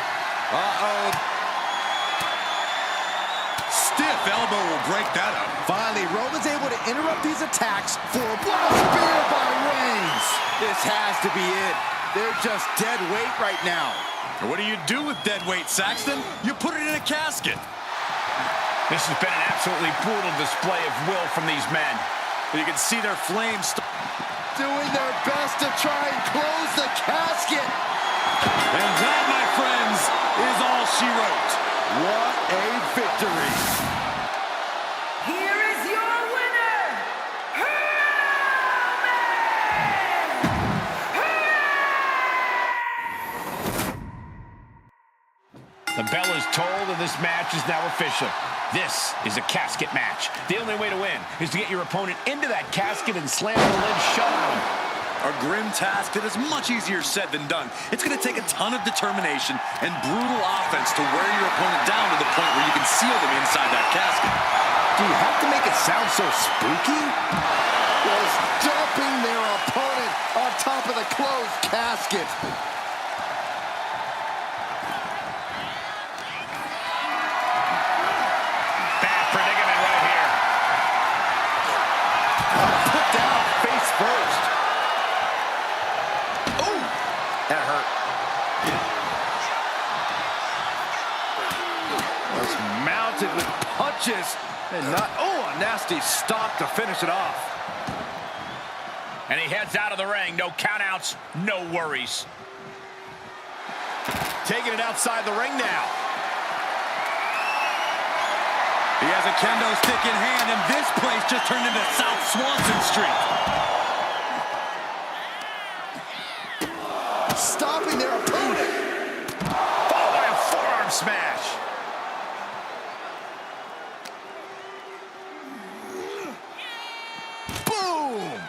Uh-oh. Stiff elbow will break that up. Finally, Roman's able to interrupt these attacks for a spear by Reigns. This has to be it. They're just dead weight right now. And what do you do with dead weight, Saxton? You put it in a casket. This has been an absolutely brutal display of will from these men. You can see their flames doing their best to try and close the casket. And that, my friends, is all she wrote. What a victory. Here is your winner, The bell is tolled and this match is now official. This is a casket match. The only way to win is to get your opponent into that casket and slam the lid shut on him. A grim task that is much easier said than done. It's going to take a ton of determination and brutal offense to wear your opponent down to the point where you can seal them inside that casket. Do you have to make it sound so spooky? Was dumping their opponent on top of the closed casket. Bad predicament right here. Put down face first. Ooh, that hurt. Was mounted with punches and not, oh, a nasty stop to finish it off. And he heads out of the ring. No countouts, no worries. Taking it outside the ring now. He has a kendo stick in hand, and this place just turned into South Swanson Street. Stopping their opponent. Followed by a forearm smash. Boom!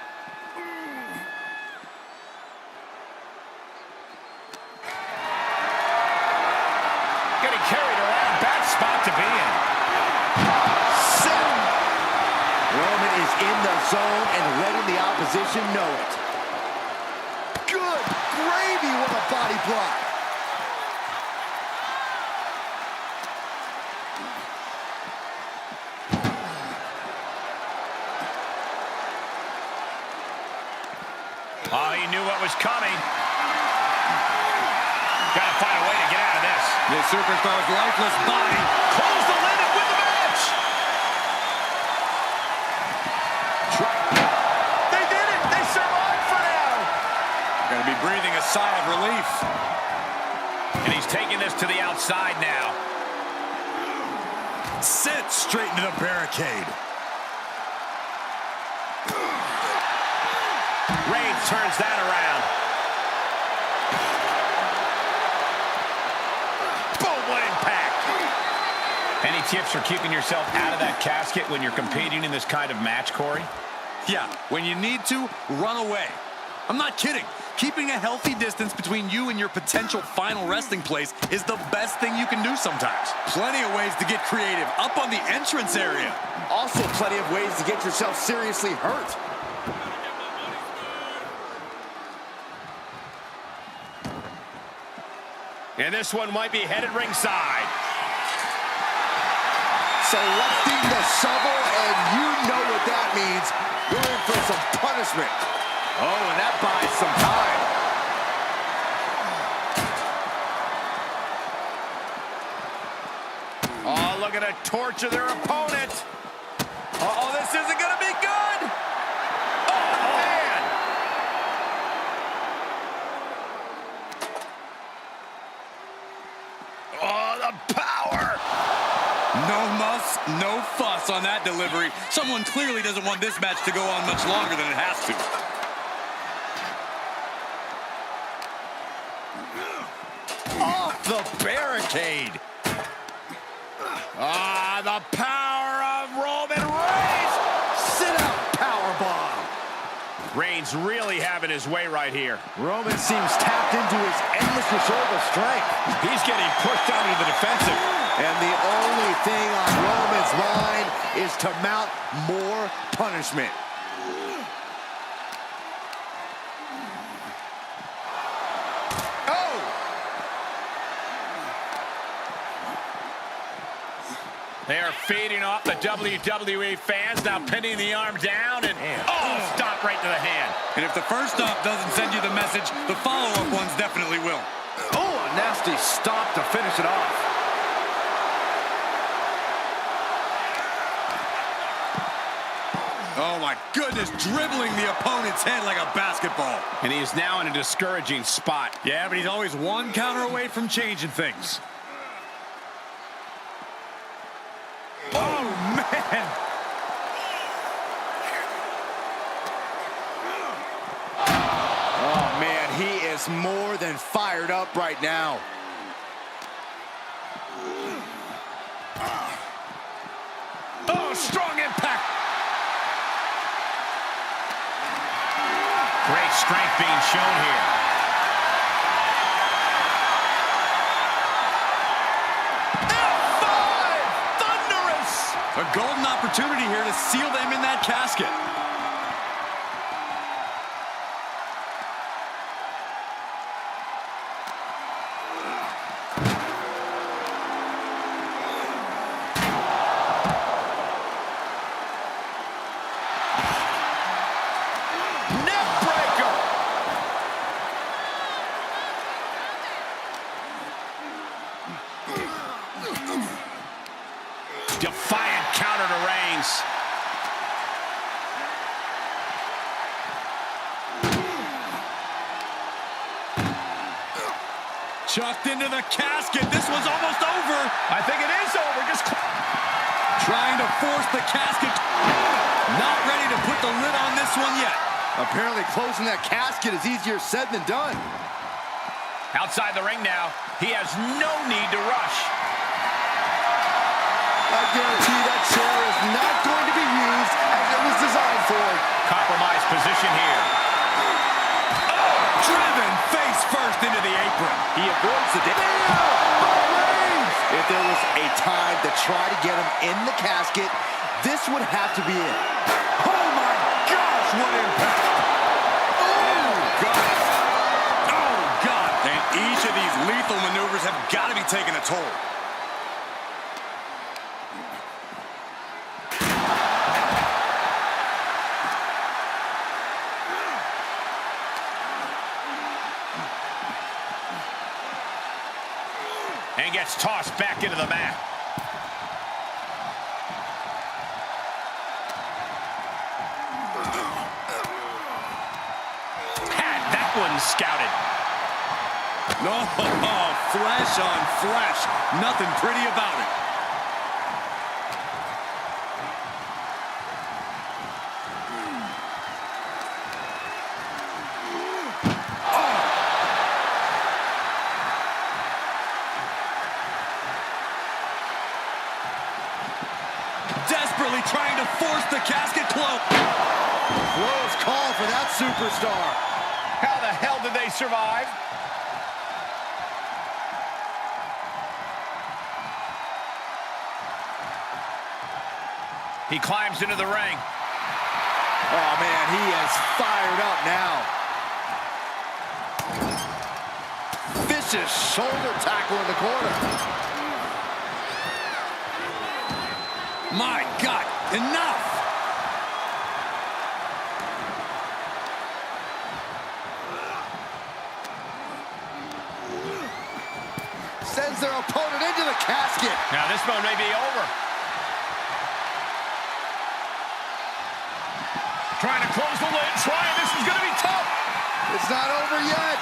Getting carried around. Bad spot to be in. Roman is in the zone and letting the opposition know it. Good gravy, what a body block. Oh, he knew what was coming. Gotta find a way to get out of this. The superstar's lifeless body. Close the lid and win the match. They did it. They survived for now. Gonna be breathing a sigh of relief. And he's taking this to the outside now. Sent straight into the barricade. Reigns turns that around. tips for keeping yourself out of that casket when you're competing in this kind of match, Corey? Yeah, when you need to, run away. I'm not kidding. Keeping a healthy distance between you and your potential final resting place is the best thing you can do sometimes. Plenty of ways to get creative up on the entrance area. Also plenty of ways to get yourself seriously hurt. And this one might be headed ringside. Selecting the shovel, and you know what that means. You're in for some punishment. Oh, and that buys some time. Oh, look at a torture their opponent. Uh-oh, this isn't going to be good. Oh, man. Oh, the power. No muss, no fuss on that delivery. Someone clearly doesn't want this match to go on much longer than it has to. Off the barricade. Ah, the power of Roman Reigns. Sit-out powerbomb. Reigns really having his way right here. Roman seems tapped into his endless reserve of strength. He's getting pushed out into the defensive. And the only thing on Roman's mind is to mount more punishment. They are feeding off the WWE fans, now pinning the arm down, and stop right to the hand. And if the first stop doesn't send you the message, the follow-up ones definitely will. Oh, a nasty stop to finish it off. Oh my goodness, dribbling the opponent's head like a basketball. And he is now in a discouraging spot. Yeah, but he's always one counter away from changing things. Oh, man. Oh, man, he is more than fired up right now. Oh, strong impact. Great strength being shown here. F5! Thunderous! A golden opportunity here to seal them in that casket. Defiant counter to Reigns. Chucked into the casket. This one's almost over. I think it is over. Just trying to force the casket. Not ready to put the lid on this one yet. Apparently closing that casket is easier said than done. outside the ring now. He has no need to rush. I guarantee that chair is not going to be used as it was designed for. Compromised position here. Oh, driven face first into the apron. He avoids the If there was a time to try to get him in the casket, this would have to be it. Oh my gosh, what impact! Oh God! Oh God! And each of these lethal maneuvers have got to be taking a toll. And gets tossed back into the mat. Had that one scouted. No, flesh on flesh. Nothing pretty about it. force the casket close. Close call for that superstar. How the hell did they survive? He climbs into the ring. Oh, man, he is fired up now. Vicious shoulder tackle in the corner. My God, enough! Sends their opponent into the casket. Now this one may be over. Trying to close the lid, this is going to be tough. It's not over yet.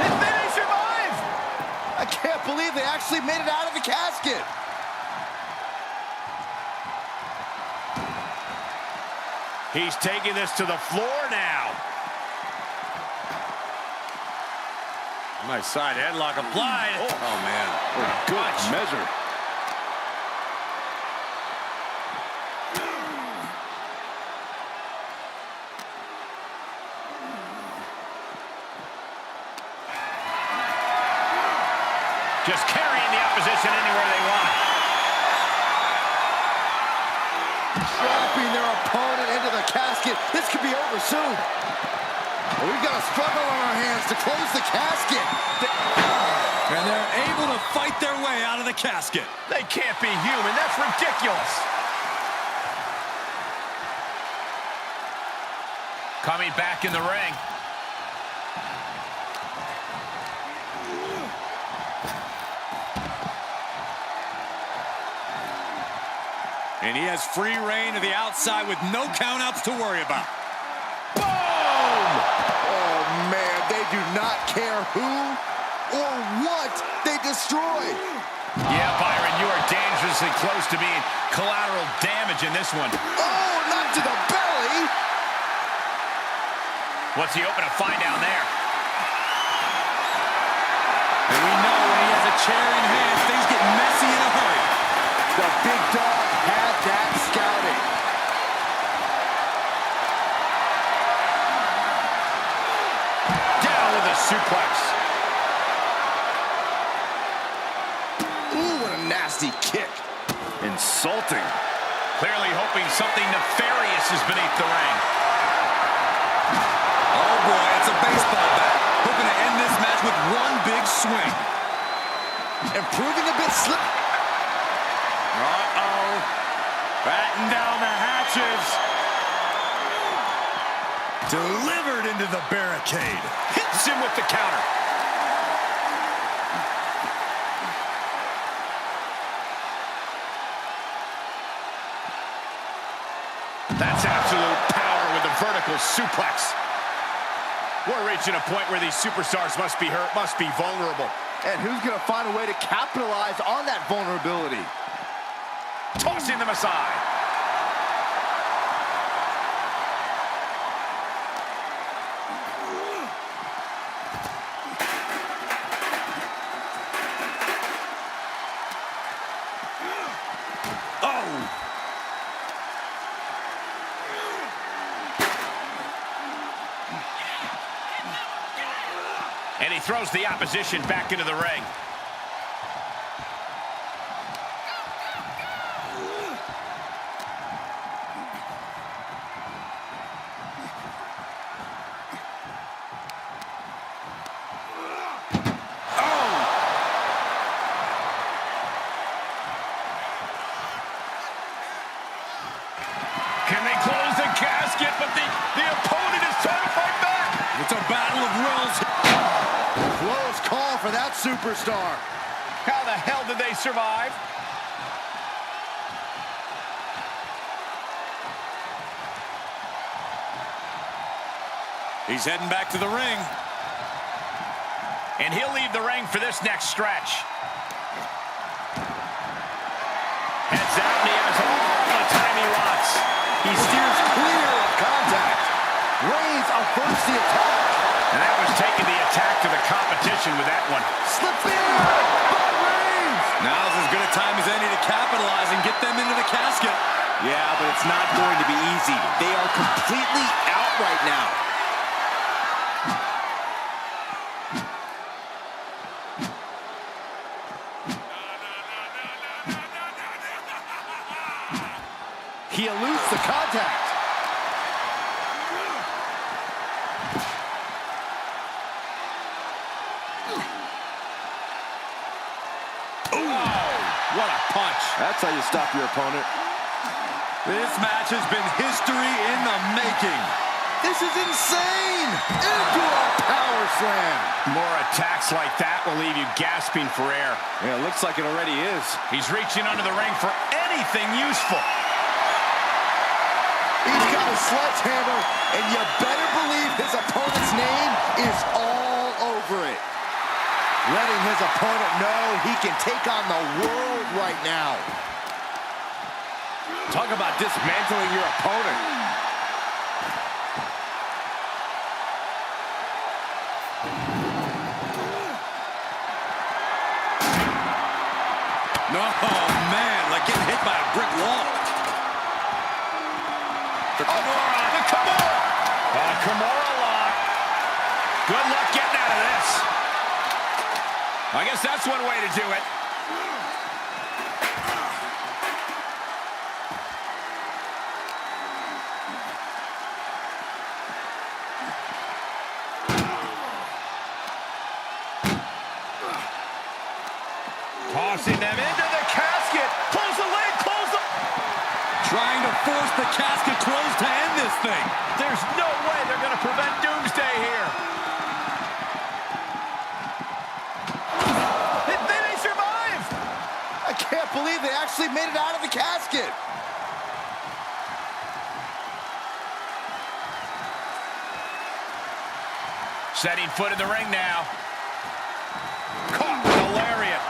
And then they survive. I can't believe they actually made it out of the casket. He's taking this to the floor now. Nice side headlock applied. Oh man, good measure. Just carrying the opposition anywhere they want. Dropping their opponent into the casket. This could be over soon. But we've got a struggle on our hands to close the casket. And they're able to fight their way out of the casket. They can't be human. That's ridiculous. Coming back in the ring. And he has free reign to the outside with no countouts to worry about. Boom! Oh, man, they do not care who or what they destroy. Yeah, Byron, you are dangerously close to being collateral damage in this one. Oh, not to the belly. What's he hoping to find down there? And we know when he has a chair in hand, things get messy in a hurry. The big dog had that scouting. Down with a suplex. Ooh, what a nasty kick. Insulting. Clearly hoping something nefarious is beneath the ring. Oh boy, it's a baseball bat. Hoping to end this match with one big swing. And proving a bit slip. Uh-oh. Batten down the hatches. Delivered into the barricade. Hits him with the counter. That's absolute power with a vertical suplex. We're reaching a point where these superstars must be hurt, must be vulnerable. And who's going to find a way to capitalize on that vulnerability? Tossing them aside. Oh! And he throws the opposition back into the ring. Can they close the casket? But the opponent is trying to fight back. It's a battle of wills. Close call for that superstar. How the hell did they survive? He's heading back to the ring. And he'll leave the ring for this next stretch. Heads out, and he has all the time he wants. He steers clear of contact. Reigns averts the attack. And that was taking the attack to the competition with that one. Slips in by Reigns. Now's as good a time as any to capitalize and get them into the casket. Yeah, but it's not going to be easy. They are completely out right now. He eludes the contact. What a punch. That's how you stop your opponent. This match has been history in the making. This is insane! Into a power slam. More attacks like that will leave you gasping for air. Yeah, it looks like it already is. He's reaching under the ring for anything useful. He's got a sledgehammer, and you better believe his opponent's name is all over it. Letting his opponent know he can take on the world right now. Talk about dismantling your opponent. Oh, man, like getting hit by a brick wall. The Kimura. The Kimura. Kimura lock. Good luck getting out of this. I guess that's one way to do it. Tossing them into the casket. Close the lid, close the... Trying to force the casket closed to end this thing. There's no way they're going to prevent doomsday here. They survived. I can't believe they actually made it out of the casket. Setting foot in the ring now. Caught with a lariat.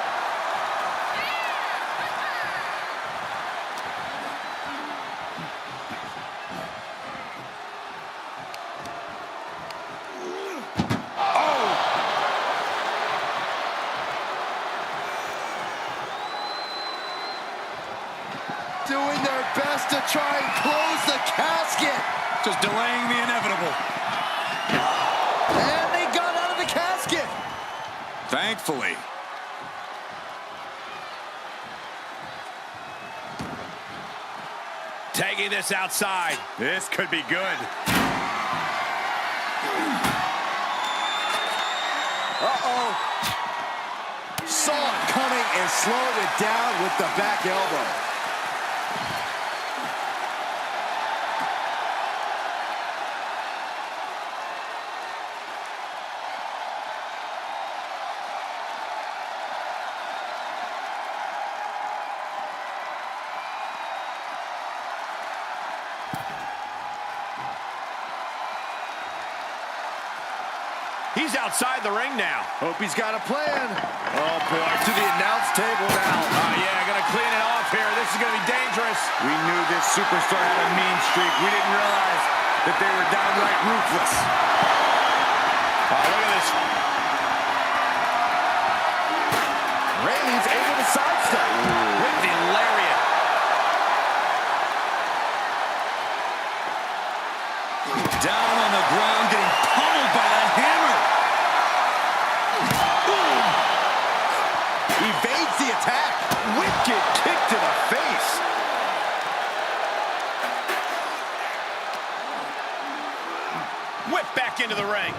Doing their best to try and close the casket. Just delaying the inevitable. And they got out of the casket. Thankfully. Taking this outside. This could be good. Uh-oh. Saw it coming and slowed it down with the back elbow. He's outside the ring now. Hope he's got a plan. Oh, boy, to the announce table now. Oh, yeah, gonna clean it off here. This is gonna be dangerous. We knew this superstar had a mean streak. We didn't realize that they were downright ruthless. Oh, look at this. Rayleigh's able to sidestep. With the lariat. Down on the ground, getting pummeled by that hammer. Evades the attack. Wicked kick to the face. Whip back into the ring.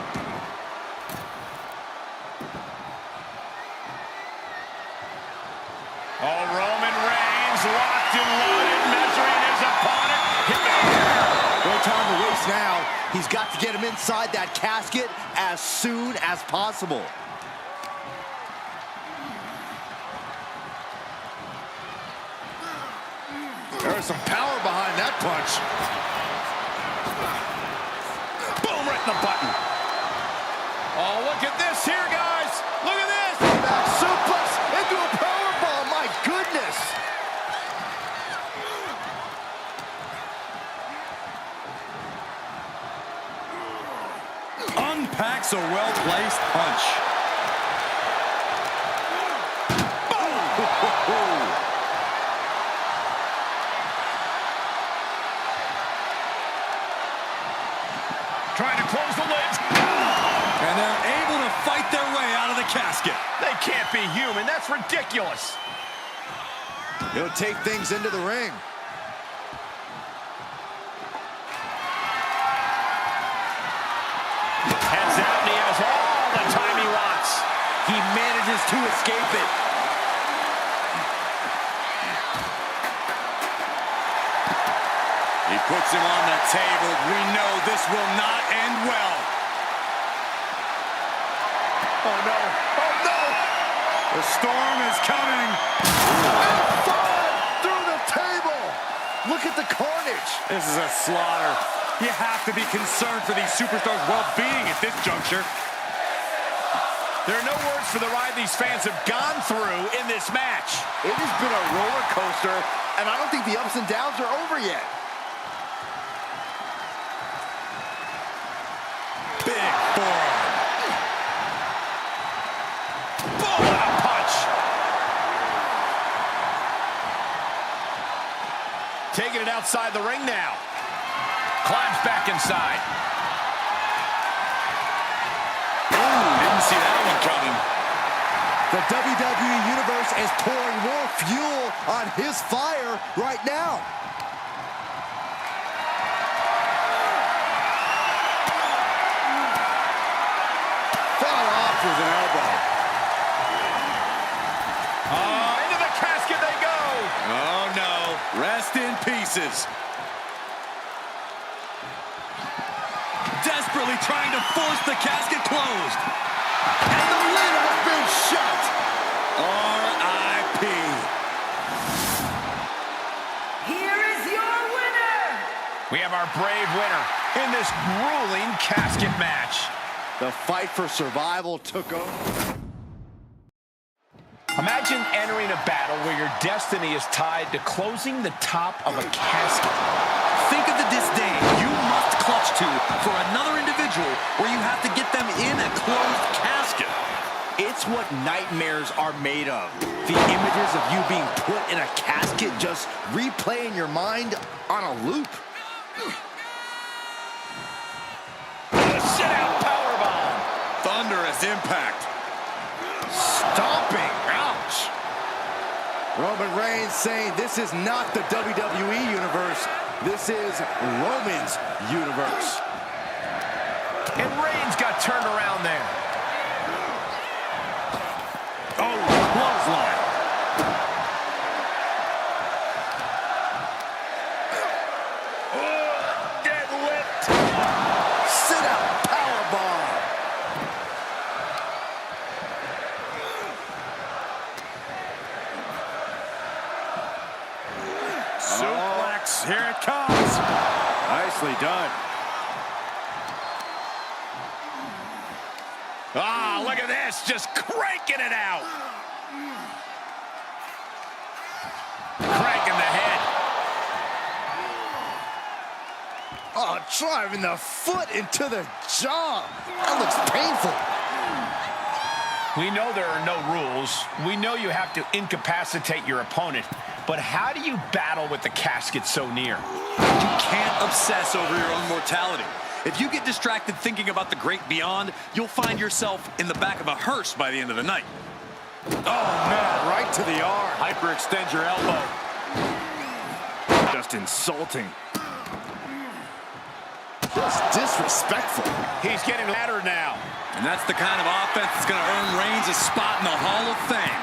Oh, Roman Reigns locked and loaded, measuring his opponent. No time to waste now. He's got to get him inside that casket as soon as possible. There's some power behind that punch. Boom, right in the button. Oh, look at this here, guys. Look at this. Back suplex into a powerbomb. My goodness. Unpacks a well-placed punch. Boom. Trying to close the lid. And they're able to fight their way out of the casket. They can't be human. That's ridiculous. He'll take things into the ring. Heads out, and he has all the time he wants. He manages to escape it. He puts him on the table. We know this will not end well. Oh, no. Oh, no. The storm is coming. Through the table. Look at the carnage. This is a slaughter. You have to be concerned for these superstars' well-being at this juncture. There are no words for the ride these fans have gone through in this match. It has been a roller coaster, and I don't think the ups and downs are over yet. Big forearm. Boom! What a punch! Taking it outside the ring now. Climbs back inside. Ooh, didn't see that one coming. The WWE Universe is pouring more fuel on his fire right now. Fell off with an elbow. Into the casket they go. Oh, no. Rest in pieces. Desperately trying to force the casket closed. And the lid has been shut. R.I.P. Here is your winner. We have our brave winner in this grueling casket match. The fight for survival took over. Imagine entering a battle where your destiny is tied to closing the top of a casket. Think of the disdain you must clutch to for another individual where you have to get them in a closed casket. It's what nightmares are made of. The images of you being put in a casket just replay in your mind on a loop. Sit-out powerbomb. Thunderous impact. Stomping. Ouch. Roman Reigns saying this is not the WWE Universe. This is Roman's universe. And Reigns got turned around there. Oh, clothesline. Deadlift. Sit-out powerbomb. Suplex. Here it comes. Nicely done. Ah, look at this, just cranking it out. Cranking the head. Oh, driving the foot into the jaw. That looks painful. We know there are no rules. We know you have to incapacitate your opponent. But how do you battle with the casket so near? You can't obsess over your own mortality. If you get distracted thinking about the great beyond, you'll find yourself in the back of a hearse by the end of the night. Oh, man, right to the arm. Hyperextend your elbow. Just insulting. Just disrespectful. He's getting laddered now. And that's the kind of offense that's going to earn Reigns a spot in the Hall of Fame.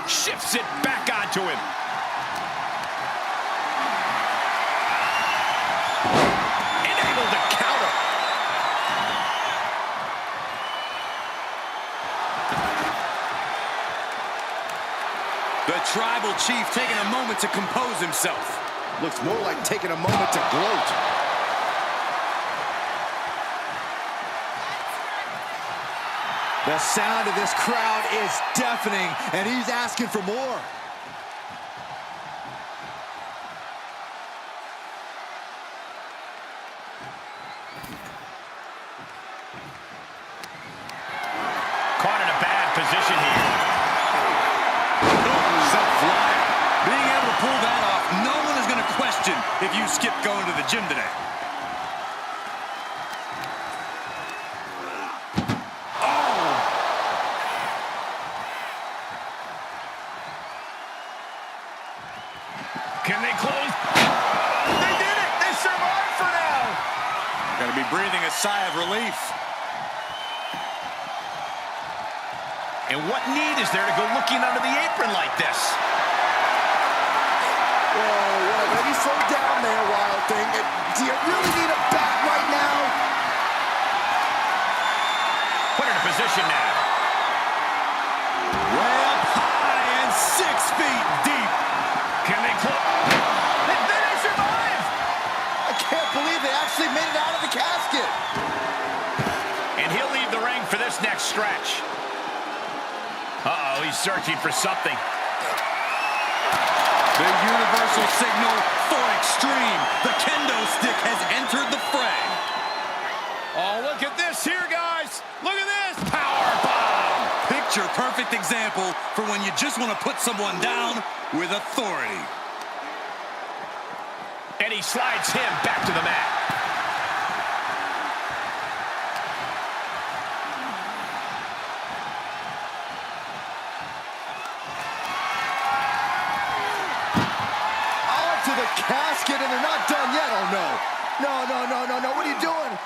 Shifts it back onto him. Enabled to counter. The tribal chief taking a moment to compose himself. Looks more like taking a moment to gloat. The sound of this crowd is deafening, and he's asking for more. position here. Sent flying. Being able to pull that off, no one is going to question if you skip going to the gym today. Can they close? They did it! They survived for now! Going to be breathing a sigh of relief. And what need is there to go looking under the apron like this? Whoa, maybe slow down there, Wild Thing. Do you really need a bat right now? Put her in position now. Way up high and 6 feet deep. Can they close? They survive! I can't believe they actually made it out of the casket. And he'll leave the ring for this next stretch. Uh-oh, he's searching for something. The universal signal for extreme. The kendo stick has entered the fray. Oh, look at this here, guys. Look at this. Power bomb. Picture perfect example for when you just want to put someone down with authority. And he slides him back to the mat. To the casket, and they're not done yet. Oh, no. No. What are you doing?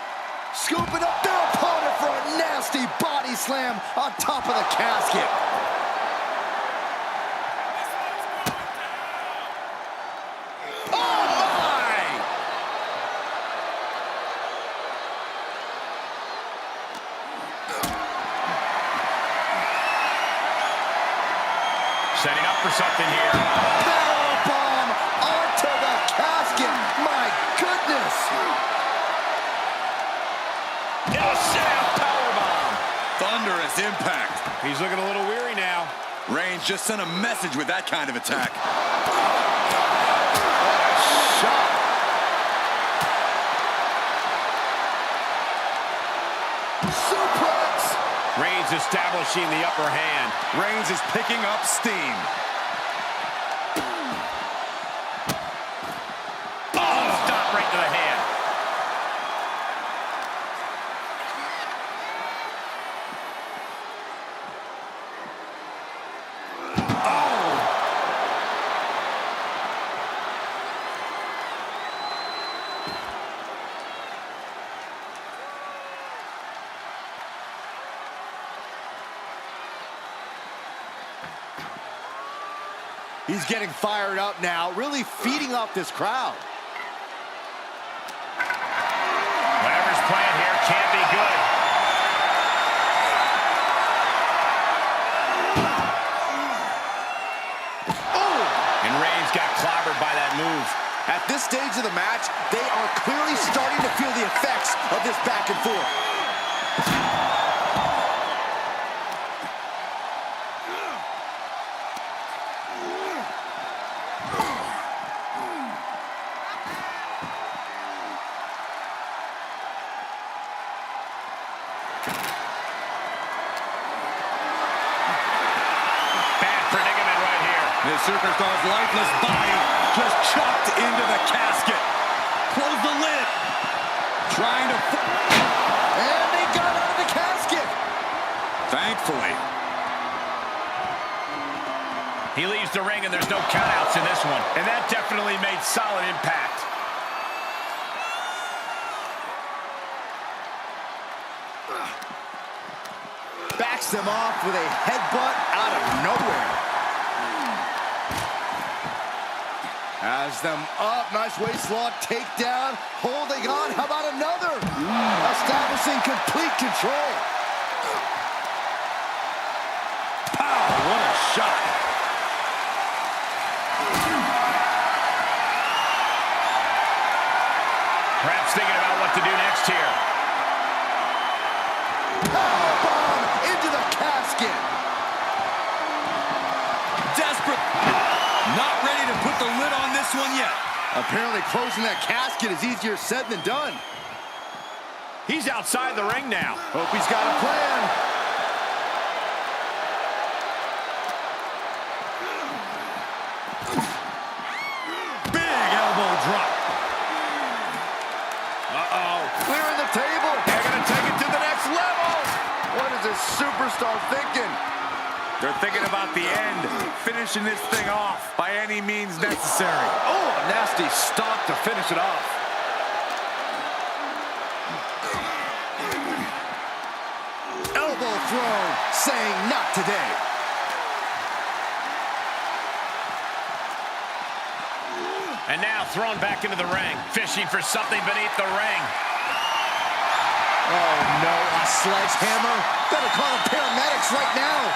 Scooping up their opponent for a nasty body slam on top of the casket. Oh, my! Setting up for something here. Thunderous impact. He's looking a little weary now. Reigns just sent a message with that kind of attack. Shot. Suplex. Reigns establishing the upper hand. Reigns is picking up steam. Oh, stop right to the hand. He's getting fired up now, really feeding off this crowd. Whatever's playing here can't be good. Oh! And Reigns got clobbered by that move. At this stage of the match, they are clearly starting to feel the effects of this back and forth. The superstar's lifeless body just chucked into the casket. Close the lid. Trying to... And they got out of the casket. Thankfully. He leaves the ring and there's no countouts in this one. And that definitely made solid impact. Backs them off with a headbutt out of nowhere. Has them up, nice waistlock, takedown, holding on, how about another? Establishing complete control. Pow, what a shot. Perhaps thinking about what to do next here. Power bomb into the casket. Desperate. Not ready to put the lid on this one yet. Apparently closing that casket is easier said than done. He's outside the ring now. Hope he's got a plan. superstar thinking? They're thinking about the end, finishing this thing off by any means necessary. Oh, a nasty stomp to finish it off. Elbow thrown, saying not today. And now thrown back into the ring, fishing for something beneath the ring. Oh no, a sledgehammer? Better call the paramedics right now.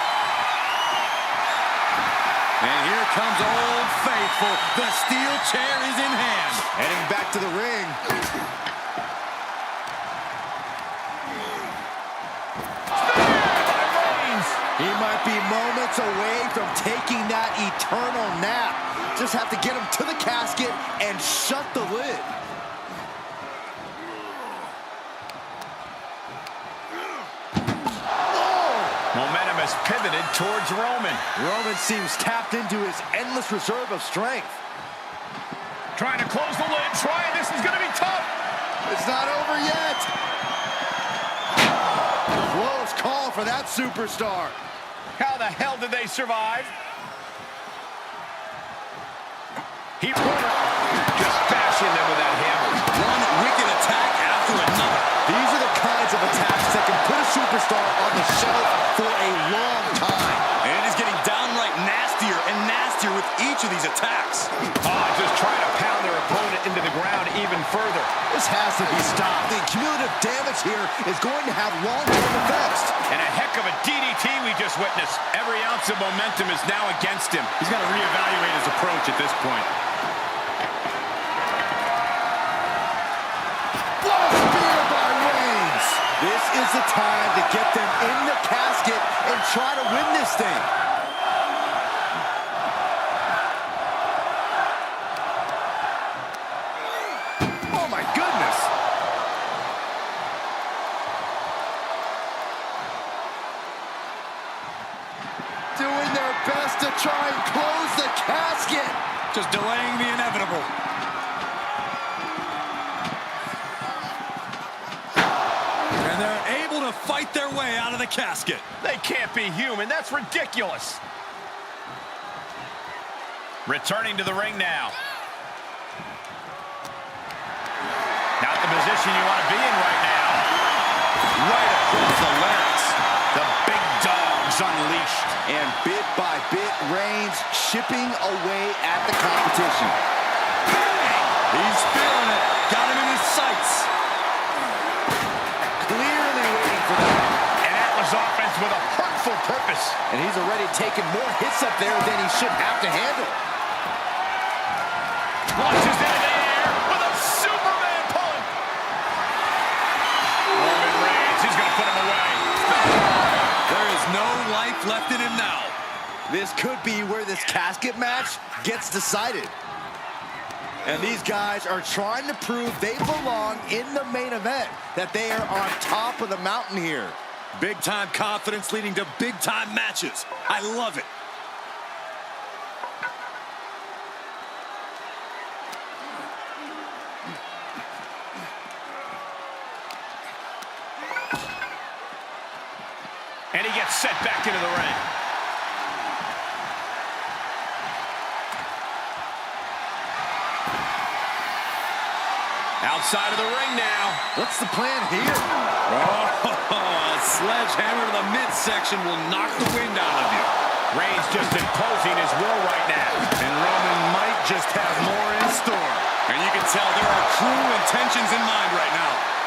And here comes Old Faithful. The steel chair is in hand. Heading back to the ring. He might be moments away from taking that eternal nap. Just have to get him to the casket and shut the lid. Momentum has pivoted towards Roman. Roman seems tapped into his endless reserve of strength. Trying to close the lid. This is going to be tough. It's not over yet. Close call for that superstar. How the hell did they survive? He just bashing them with that hammer. One wicked attack after another. These are the kinds of attacks that can put a superstar on the shelf for a long time. And it is getting downright nastier and nastier with each of these attacks. Just trying to pound their opponent into the ground even further. This has to be stopped. The cumulative damage here is going to have long-term effects. And a heck of a DDT we just witnessed. Every ounce of momentum is now against him. He's got to reevaluate his approach at this point. Spear by Reigns. This is the time to get them in the casket and try to win this thing. Oh my goodness. Doing their best to try and close the casket. Just delaying the inevitable. And they're able to fight their way out of the casket. They can't be human. That's ridiculous. Returning to the ring now. Not the position you want to be in right now. Right across the larynx. The big dog's unleashed. And bit by bit, Reigns chipping away at the competition. He's feeling it. Got him in his sights. Clearly waiting for that. An Atlas offense with a hurtful purpose. And he's already taken more hits up there than he should have to handle. Launches into the air with a Superman punch. Roman Reigns, he's going to put him away. There is no life left in him now. This could be where this casket match gets decided. And these guys are trying to prove they belong in the main event, that they are on top of the mountain here. Big-time confidence leading to big-time matches. I love it. And he gets set back into the ring. Outside of the ring now. What's the plan here? Oh, a sledgehammer to the midsection will knock the wind out of you. Reigns just imposing his will right now. And Roman might just have more in store. And you can tell there are true intentions in mind right now.